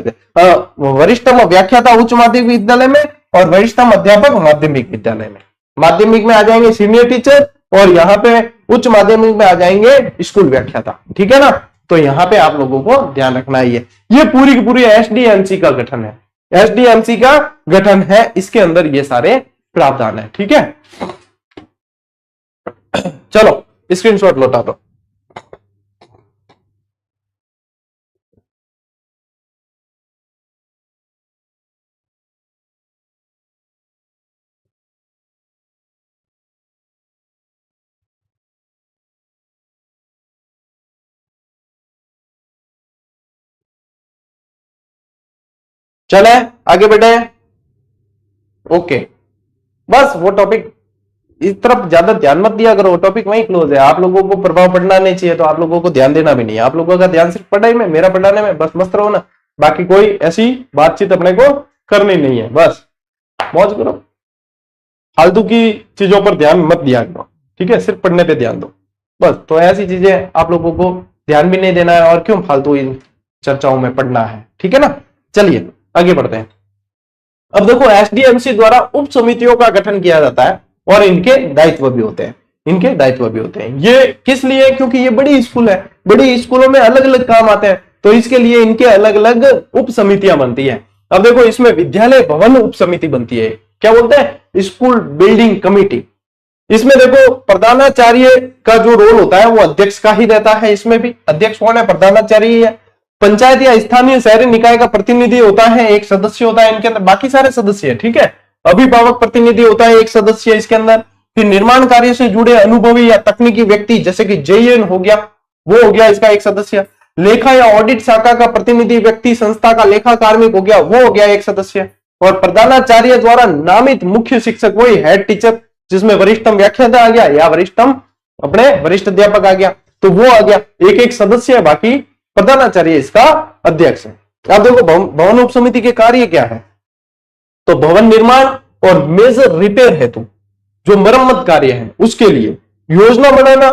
वरिष्ठतम व्याख्याता उच्च माध्यमिक विद्यालय में, और वरिष्ठतम अध्यापक माध्यमिक विद्यालय में। माध्यमिक में आ जाएंगे सीनियर टीचर, और यहाँ पे उच्च माध्यमिक में आ जाएंगे स्कूल व्याख्याता। ठीक है ना, तो यहाँ पे आप लोगों को ध्यान रखना ही है। ये पूरी की पूरी एसडीएमसी का गठन है, एसडीएमसी का गठन है, इसके अंदर ये सारे प्रावधान है। ठीक है, चलो स्क्रीनशॉट लौटा दो। चले आगे बढ़े। ओके, बस वो टॉपिक इस तरफ ज्यादा ध्यान मत दिया करो, वो टॉपिक वहीं क्लोज है। आप लोगों को प्रभाव पड़ना नहीं चाहिए, तो आप लोगों को ध्यान देना भी नहीं है। आप लोगों का ध्यान सिर्फ पढ़ाई में, मेरा पढ़ाने में, बस मस्त रहो ना। बाकी कोई ऐसी बातचीत अपने को करनी नहीं है, बस मौज करो। फालतू की चीजों पर ध्यान मत दिया करो, ठीक है, सिर्फ पढ़ने पे ध्यान दो बस। तो ऐसी चीजें आप लोगों को ध्यान भी नहीं देना है, और क्यों फालतू इन चर्चाओं में पढ़ना है, ठीक है ना। चलिए आगे बढ़ते हैं। अब देखो, एसडीएमसी द्वारा उप समितियों का गठन किया जाता है और इनके दायित्व भी होते हैं, इनके दायित्व भी होते हैं। ये किस लिए? क्योंकि ये बड़ी स्कूल है, बड़ी स्कूलों में अलग अलग काम आते हैं, तो इसके लिए इनके अलग अलग उप समितियां बनती है। अब देखो, इसमें विद्यालय भवन उप समिति बनती है, क्या बोलते हैं, स्कूल बिल्डिंग कमिटी। इसमें देखो, प्रधानाचार्य का जो रोल होता है वो अध्यक्ष का ही रहता है। इसमें भी अध्यक्ष कौन है? प्रधानाचार्य है। पंचायत या स्थानीय शहरी निकाय का प्रतिनिधि होता है, एक सदस्य होता है इनके अंदर, बाकी सारे सदस्य है, ठीक है। अभिभावक प्रतिनिधि होता है, एक सदस्य इसके अंदर। फिर निर्माण कार्य से जुड़े अनुभवी या तकनीकी व्यक्ति, जैसे कि जेईएन हो गया, वो हो गया इसका एक सदस्य। लेखा या ऑडिट शाखा का प्रतिनिधि व्यक्ति, संस्था का लेखा कार्मिक हो गया, वो हो गया एक सदस्य। और प्रधानाचार्य द्वारा नामित मुख्य शिक्षक, वही हेड टीचर, जिसमें वरिष्ठतम व्याख्याता आ गया या वरिष्ठतम अपने वरिष्ठ अध्यापक आ गया, तो वो आ गया। एक एक सदस्य है, बाकी प्रधानाचार्य इसका अध्यक्ष है। अब देखो, भवन उप समिति के कार्य क्या है? तो भवन निर्माण और मेजर रिपेयर हेतु जो मरम्मत कार्य है उसके लिए योजना बनाना,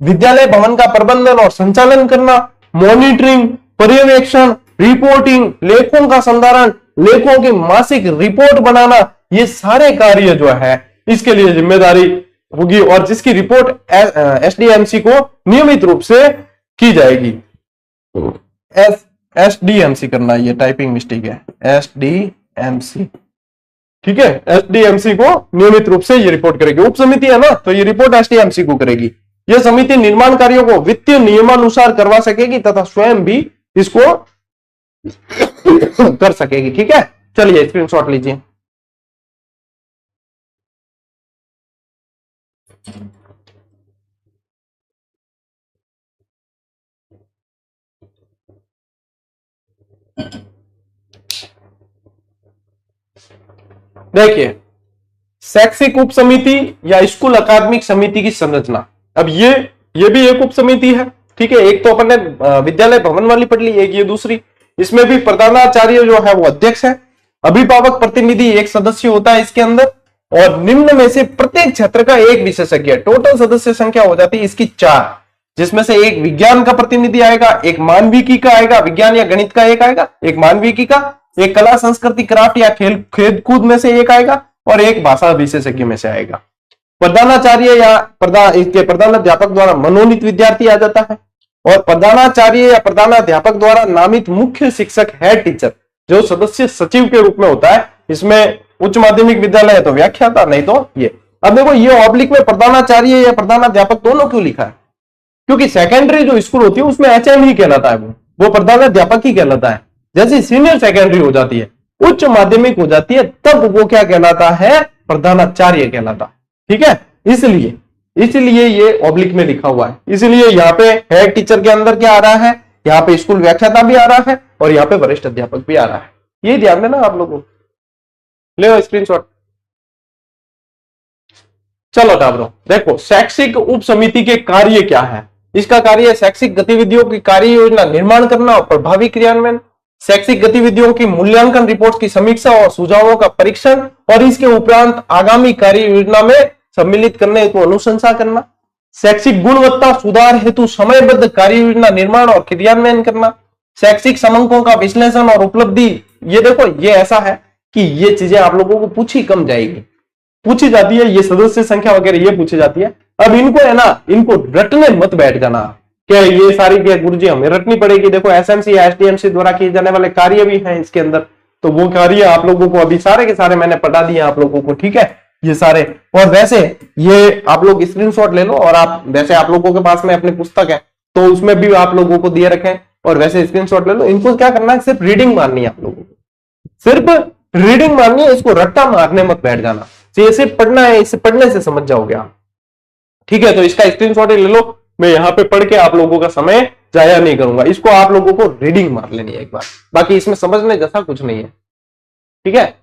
विद्यालय भवन का प्रबंधन और संचालन करना, मॉनिटरिंग, पर्यवेक्षण, रिपोर्टिंग, लेखों का संधारण, लेखों की मासिक रिपोर्ट बनाना, ये सारे कार्य जो है इसके लिए जिम्मेदारी होगी, और जिसकी रिपोर्ट एसडीएमसी को नियमित रूप से की जाएगी। एसडीएमसी करना, ये टाइपिंग मिस्टेक है, एसडीएमसी, ठीक है। एसडीएमसी को नियमित रूप से ये रिपोर्ट करेगी। उप समिति है ना, तो ये रिपोर्ट एसडीएमसी को करेगी। यह समिति निर्माण कार्यों को वित्तीय नियमानुसार करवा सकेगी तथा स्वयं भी इसको कर सकेगी, ठीक है। चलिए स्क्रीनशॉट लीजिए। देखिए, शैक्षिक उप समिति या स्कूल अकादमिक समिति की संरचना। अब ये भी एक उप समिति है, ठीक है। एक तो अपन ने विद्यालय भवन वाली पढ़ ली, एक ये दूसरी। इसमें भी प्रधानाचार्य जो है वो अध्यक्ष है, अभिभावक प्रतिनिधि एक सदस्य होता है इसके अंदर, और निम्न में से प्रत्येक क्षेत्र का एक विशेषज्ञ। टोटल सदस्य संख्या हो जाती है इसकी 4, जिसमें से एक विज्ञान का प्रतिनिधि आएगा, एक मानविकी का आएगा, विज्ञान या गणित का एक आएगा, एक मानविकी का, एक कला संस्कृति क्राफ्ट या खेल कूद में से एक आएगा, और एक भाषा विशेषज्ञ में से आएगा। प्रधानाचार्य या प्रधानाध्यापक द्वारा मनोनीत विद्यार्थी आ जाता है, और प्रधानाचार्य या प्रधानाध्यापक द्वारा नामित मुख्य शिक्षक हेड टीचर, जो सदस्य सचिव के रूप में होता है। इसमें उच्च माध्यमिक विद्यालय है तो व्याख्याता, नहीं तो ये। अब देखो, ये ऑब्लिक में प्रधानाचार्य या प्रधानाध्यापक दोनों क्यों लिखा है? क्योंकि सेकेंडरी जो स्कूल होती है उसमें एचएम ही कहलाता है, वो प्रधानाध्यापक ही कहलाता है। जैसे सीनियर सेकेंडरी हो जाती है, उच्च माध्यमिक हो जाती है, तब वो क्या कहलाता है? प्रधानाचार्य कहलाता है, ठीक है। इसलिए ये ऑब्लिक में लिखा हुआ है। इसलिए यहाँ पे हेड टीचर के अंदर क्या आ रहा है? यहाँ पे स्कूल व्याख्याता भी आ रहा है, और यहाँ पे वरिष्ठ अध्यापक भी आ रहा है। ये ध्यान देना आप लोगों को। ले स्क्रीनशॉट। चलो टाबरो, देखो शैक्षिक उप समिति के कार्य क्या है। इसका कार्य शैक्षिक गतिविधियों की कार्य योजना निर्माण करना और प्रभावी क्रियान्वयन, शैक्षिक गतिविधियों की मूल्यांकन, रिपोर्ट की समीक्षा और सुझावों का परीक्षण, और इसके उपरांत आगामी कार्य योजना में सम्मिलित करने हेतु अनुशंसा करना, शैक्षिक गुणवत्ता सुधार हेतु समयबद्ध कार्य योजना निर्माण और क्रियान्वयन करना, शैक्षिक समंकों का विश्लेषण और उपलब्धि। ये देखो, ये ऐसा है कि ये चीजें आप लोगों को पूछी कम जाएगी, पूछी जाती है, ये सदस्य संख्या वगैरह ये पूछी जाती है। अब इनको है ना, इनको रटने मत बैठ जाना, क्या ये सारी क्या गुरुजी हमें रटनी पड़ेगी। देखो, एसएमसी या एसडीएमसी द्वारा किए जाने वाले कार्य भी हैं इसके अंदर, तो वो कार्य आप लोगों को अभी सारे के सारे मैंने पढ़ा दिए आप लोगों को, ठीक है। ये सारे। और वैसे ये आप लोग स्क्रीनशॉट ले लो, और आप वैसे आप लोगों के पास में अपनी पुस्तक है तो उसमें भी आप लोगों को दिए रखे हैं, और वैसे स्क्रीनशॉट ले लो। इनको क्या करना है, सिर्फ रीडिंग मारनी है आप लोगों को, सिर्फ रीडिंग मारनी है, इसको रट्टा मारने मत बैठ जाना। तो ये सिर्फ पढ़ना है, इसे पढ़ने से समझ जाओगे आप, ठीक है। तो इसका स्क्रीनशॉट ले लो, मैं यहां पे पढ़ के आप लोगों का समय जाया नहीं करूंगा। इसको आप लोगों को रीडिंग मार लेनी है एक बार, बाकी इसमें समझने जैसा कुछ नहीं है, ठीक है।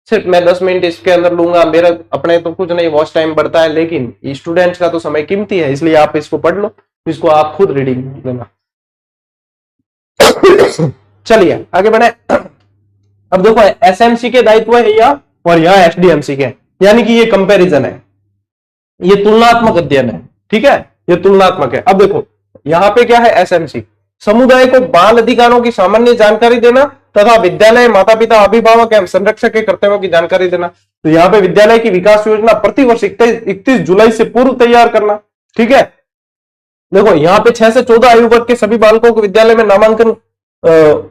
सिर्फ मैं 10 मिनट इसके अंदर लूंगा, मेरा अपने तो कुछ नहीं, वॉच टाइम बढ़ता है, लेकिन स्टूडेंट्स का तो समय कीमती है, इसलिए आप इसको पढ़ लो, इसको आप खुद रीडिंग देना। चलिए आगे बढ़े। अब देखो एसएमसी के दायित्व है या, और यहाँ एसडीएमसी के, यानी कि ये कंपैरिजन है, ये तुलनात्मक अध्ययन है, ठीक है, ये तुलनात्मक है। अब देखो यहाँ पे क्या है, एसएमसी समुदाय को बाल अधिकारों की सामान्य जानकारी देना तथा विद्यालय, माता पिता, अभिभावक एवं संरक्षक के कर्तव्यों की जानकारी देना। तो यहाँ पे विद्यालय की विकास योजना प्रतिवर्ष 31 जुलाई से पूर्व तैयार करना, ठीक है। देखो यहाँ पे 6 से 14 आयु वर्ग के सभी बालकों को विद्यालय में नामांकन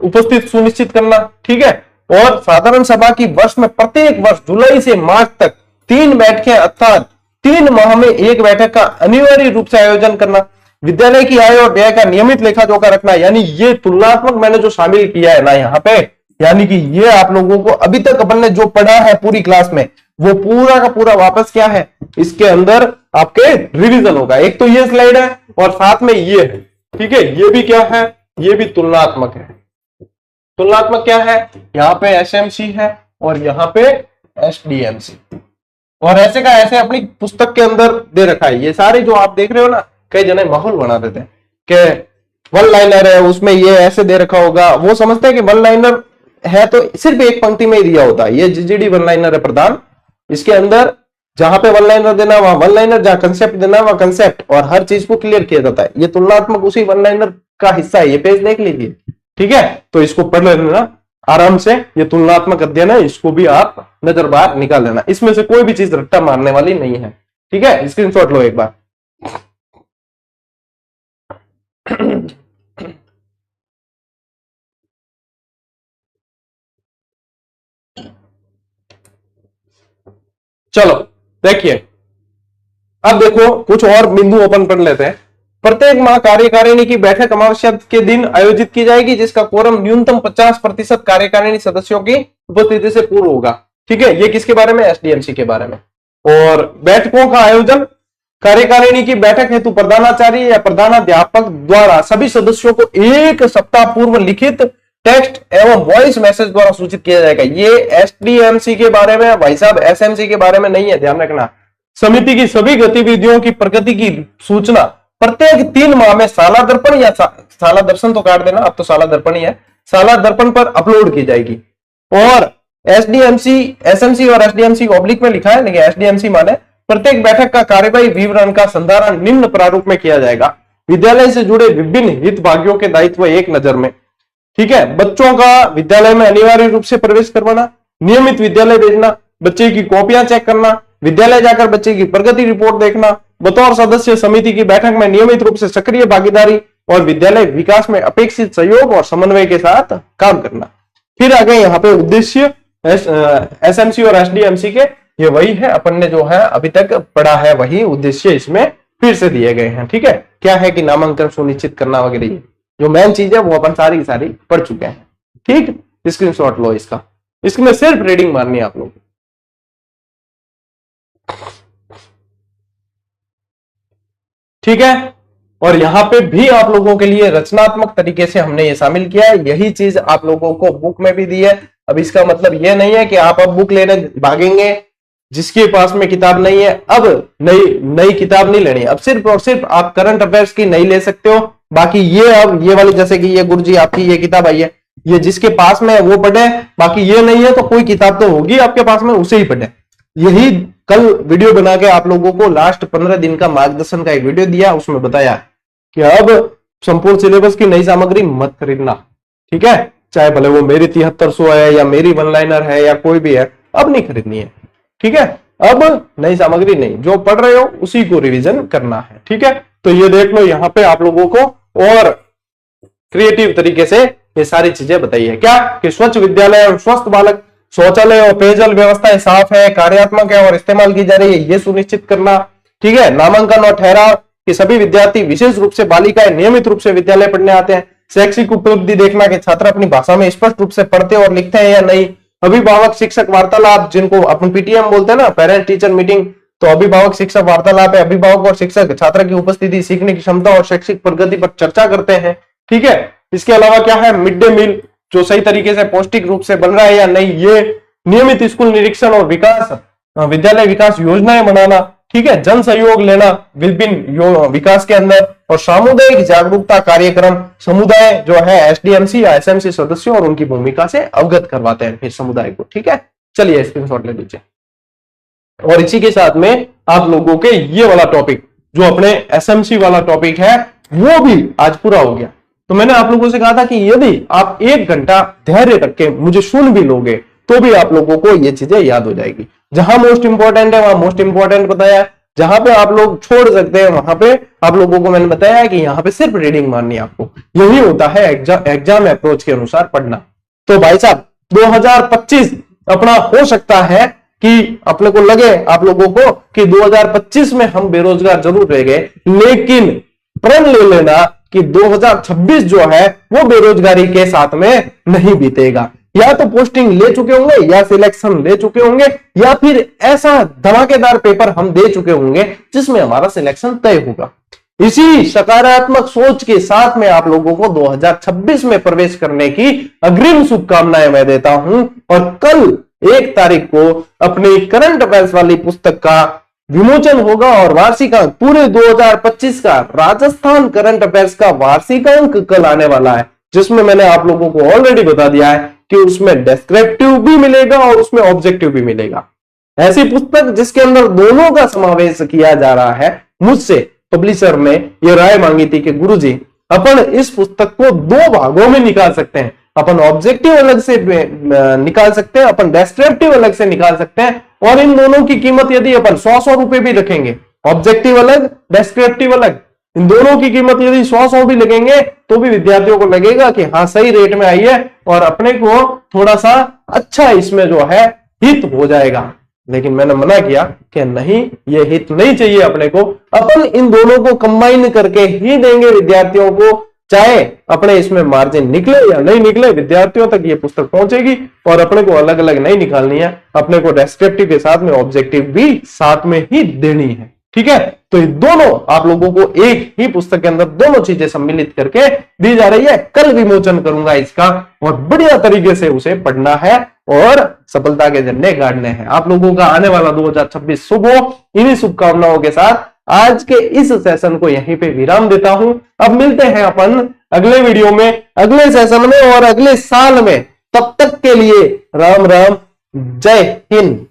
उपस्थित सुनिश्चित करना, ठीक है। और साधारण सभा की वर्ष में प्रत्येक वर्ष जुलाई से मार्च तक 3 बैठकें अर्थात 3 माह में 1 बैठक का अनिवार्य रूप से आयोजन करना। विद्यालय की आय और व्यय का नियमित लेखा जोखा रखना, यानी ये तुलनात्मक मैंने जो शामिल किया है ना यहाँ पे, यानी कि ये आप लोगों को अभी तक अपन ने जो पढ़ा है पूरी क्लास में, वो पूरा का पूरा वापस क्या है, इसके अंदर आपके रिवीजन होगा। एक तो ये स्लाइड है और साथ में ये है, ठीक है। ये भी क्या है, ये भी तुलनात्मक है। तुलनात्मक क्या है, यहाँ पे एसएमसी है और यहाँ पे एसडीएमसी, और ऐसे का ऐसे अपनी पुस्तक के अंदर दे रखा है। ये सारे जो आप देख रहे हो ना, कई जने माहौल बना देते हैं कि वन लाइनर है उसमें ये ऐसे दे रखा होगा, वो समझते हैं कि वन लाइनर है तो सिर्फ एक पंक्ति में ही दिया होता है। ये जीजीडी वन लाइनर है प्रधान, इसके अंदर जहां पे वन लाइनर देना वहां वन लाइनर, जहां कंसेप्ट देना वहां कंसेप्ट, और हर चीज को क्लियर किया जाता है। ये तुलनात्मक उसी वन लाइनर का हिस्सा है, ये पेज देख लीजिए, ठीक है। तो इसको पढ़ लेना आराम से, ये तुलनात्मक अध्ययन है, इसको भी आप नजर बाहर निकाल लेना। इसमें से कोई भी चीज रट्टा मारने वाली नहीं है, ठीक है। स्क्रीनशॉट लो एक बार। चलो देखिए, अब देखो कुछ और बिंदु ओपन कर लेते हैं। प्रत्येक माह कार्यकारिणी की बैठक अमावस्या के दिन आयोजित की जाएगी, जिसका कोरम न्यूनतम 50% कार्यकारिणी सदस्यों की उपस्थिति से पूर्व होगा, ठीक है। ये किसके बारे में, एसडीएमसी के बारे में। और बैठकों का आयोजन, कार्यकारिणी की बैठक हेतु प्रधानाचार्य या प्रधानाध्यापक द्वारा सभी सदस्यों को 1 सप्ताह पूर्व लिखित, टेक्स्ट एवं वॉइस मैसेज द्वारा सूचित किया जाएगा। ये एसडीएमसी के बारे में भाई साहब, एसएमसी के बारे में नहीं है, ध्यान रखना। समिति की सभी गतिविधियों की प्रगति की सूचना प्रत्येक 3 माह में साला दर्पण या साला दर्शन तो काट देना, अब तो साला दर्पण ही है, साला दर्पण पर अपलोड की जाएगी। और एसडीएमसी, एसएमसी और एसडीएमसी को ऑब्लिक में लिखा है, लेकिन एसडीएमसी माने प्रत्येक बैठक का कार्यवाही विवरण का संधारण निम्न प्रारूप में किया जाएगा। विद्यालय से जुड़े विभिन्न हितभागियों के दायित्व एक नजर में, ठीक है। बच्चों का विद्यालय में अनिवार्य रूप से प्रवेश करवाना, नियमित विद्यालय भेजना, बच्चे की कॉपियां चेक करना, विद्यालय जाकर बच्चे की प्रगति रिपोर्ट देखना, बतौर सदस्य समिति की बैठक में नियमित रूप से सक्रिय भागीदारी और विद्यालय विकास में अपेक्षित सहयोग और समन्वय के साथ काम करना। फिर आगे यहाँ पे उद्देश्य एसएमसी और एसडीएमसी के ये वही है, अपन ने जो है अभी तक पढ़ा है वही उद्देश्य इसमें फिर से दिए गए हैं, ठीक है। क्या है कि नामांकन सुनिश्चित करना वगैरह, जो मेन चीज है वो अपन सारी सारी पढ़ चुके हैं, ठीक। स्क्रीनशॉट लो इसका, इसमें सिर्फ रीडिंग मारनी है आप लोग, ठीक है। और यहां पे भी आप लोगों के लिए रचनात्मक तरीके से हमने ये शामिल किया है, यही चीज आप लोगों को बुक में भी दी है। अब इसका मतलब ये नहीं है कि आप अब बुक लेने भागेंगे, जिसके पास में किताब नहीं है अब नई किताब नहीं लेनी, अब सिर्फ और सिर्फ आप करंट अफेयर्स की नहीं ले सकते हो। बाकी ये अब ये वाली, जैसे कि ये गुरुजी आपकी ये किताब आई है, ये जिसके पास में है वो पढ़े, बाकी ये नहीं है तो कोई किताब तो होगी आपके पास में, उसे ही पढ़े। यही कल वीडियो बना के आप लोगों को लास्ट 15 दिन का मार्गदर्शन का एक वीडियो दिया, उसमें बताया कि अब संपूर्ण सिलेबस की नई सामग्री मत खरीदना, ठीक है। चाहे भले वो मेरी 7300 है या मेरी वन लाइनर है या कोई भी है, अब नहीं खरीदनी है, ठीक है। अब नई सामग्री नहीं, जो पढ़ रहे हो उसी को रिवीजन करना है, ठीक है। तो ये देख लो यहाँ पे आप लोगों को और क्रिएटिव तरीके से ये सारी चीजें बताई है, क्या कि स्वच्छ विद्यालय और स्वस्थ बालक शौचालय और पेयजल व्यवस्थाएं साफ है, कार्यात्मक है और इस्तेमाल की जा रही है, ये सुनिश्चित करना। ठीक है, नामांकन और ठहराव कि सभी विद्यार्थी विशेष रूप से बालिकाएं नियमित रूप से विद्यालय पढ़ने आते हैं। शैक्षिक उपलब्धि देखना कि छात्र अपनी भाषा में स्पष्ट रूप से पढ़ते और लिखते हैं या नहीं। अभिभावक शिक्षक वार्तालाप, जिनको अपन पीटीएम बोलते हैं ना, पेरेंट टीचर मीटिंग, तो अभिभावक शिक्षक वार्तालाप है। अभिभावक और शिक्षक छात्र की उपस्थिति, सीखने की क्षमता और शैक्षिक प्रगति पर चर्चा करते हैं। ठीक है, इसके अलावा क्या है, मिड डे मील जो सही तरीके से पौष्टिक रूप से बन रहा है या नहीं, ये नियमित स्कूल निरीक्षण और विकास, विद्यालय विकास योजनाएं बनाना। ठीक है, जन सहयोग लेना विभिन्न विकास के अंदर, और सामुदायिक जागरूकता कार्यक्रम, समुदाय जो है एसडीएमसी या एसएमसी सदस्यों और उनकी भूमिका से अवगत करवाते हैं फिर समुदाय को। ठीक है, चलिए स्क्रीनशॉट ले लीजिए। और इसी के साथ में आप लोगों के ये वाला टॉपिक जो अपने एसएमसी वाला टॉपिक है वो भी आज पूरा हो गया। तो मैंने आप लोगों से कहा था कि यदि आप 1 घंटा धैर्य रख के मुझे सुन भी लोगे तो भी आप लोगों को ये चीजें याद हो जाएगी। जहां मोस्ट इंपॉर्टेंट है वहां मोस्ट इंपॉर्टेंट बताया, जहां पे आप लोग छोड़ सकते हैं वहां पे आप लोगों को मैंने बताया कि यहाँ पे सिर्फ रीडिंग माननी है आपको। यही होता है एग्जाम अप्रोच के अनुसार पढ़ना। तो भाई साहब 2025 अपना हो सकता है कि अपने को लगे आप लोगों को कि 2025 में हम बेरोजगार जरूर रह गए, लेकिन प्रण ले लेना कि 2026 जो है वो बेरोजगारी के साथ में नहीं बीतेगा। या तो पोस्टिंग ले चुके होंगे, या सिलेक्शन ले चुके होंगे, या फिर ऐसा धमाकेदार पेपर हम दे चुके होंगे जिसमें हमारा सिलेक्शन तय होगा। इसी सकारात्मक सोच के साथ में आप लोगों को 2026 में प्रवेश करने की अग्रिम शुभकामनाएं मैं देता हूं। और कल 1 तारीख को अपनी करंट अफेयर्स वाली पुस्तक का विमोचन होगा और वार्षिकांक पूरे 2025 का राजस्थान करंट अफेयर्स का वार्षिकांक कल आने वाला है, जिसमें मैंने आप लोगों को ऑलरेडी बता दिया है कि उसमें डिस्क्रिप्टिव भी मिलेगा और उसमें ऑब्जेक्टिव भी मिलेगा। ऐसी पुस्तक जिसके अंदर दोनों का समावेश किया जा रहा है। मुझसे पब्लिशर ने ये राय मांगी थी कि गुरुजी अपन इस पुस्तक को 2 भागों में निकाल सकते हैं, अपन ऑब्जेक्टिव अलग से निकाल सकते हैं, अपन डिस्क्रिप्टिव अलग से निकाल सकते हैं, और इन दोनों की कीमत यदि अपन 100 रुपए भी रखेंगे, ऑब्जेक्टिव अलग डिस्क्रिप्टिव अलग, इन दोनों की कीमत यदि 100 भी लगेंगे तो भी विद्यार्थियों को लगेगा कि हाँ सही रेट में आई है और अपने को थोड़ा सा अच्छा इसमें जो है हित हो जाएगा। लेकिन मैंने मना किया कि नहीं, ये हित नहीं चाहिए अपने को, अपन इन दोनों को कंबाइन करके ही देंगे विद्यार्थियों को, चाहे अपने इसमें मार्जिन निकले या नहीं निकले, विद्यार्थियों तक ये पुस्तक पहुंचेगी। और अपने को अलग अलग नहीं निकालनी है, अपने को डिस्क्रिप्टिव के साथ में ऑब्जेक्टिव भी साथ में ही देनी है। ठीक है, तो ये दोनों आप लोगों को एक ही पुस्तक के अंदर दोनों चीजें सम्मिलित करके दी जा रही है। कल विमोचन करूंगा इसका और बढ़िया तरीके से उसे पढ़ना है और सफलता के झंडे गाड़ने हैं। आप लोगों का आने वाला 2026 शुभ हो। इन्हीं शुभकामनाओं के साथ आज के इस सेशन को यहीं पे विराम देता हूं। अब मिलते हैं अपन अगले वीडियो में, अगले सेशन में और अगले साल में। तब तक के लिए राम राम, जय हिंद।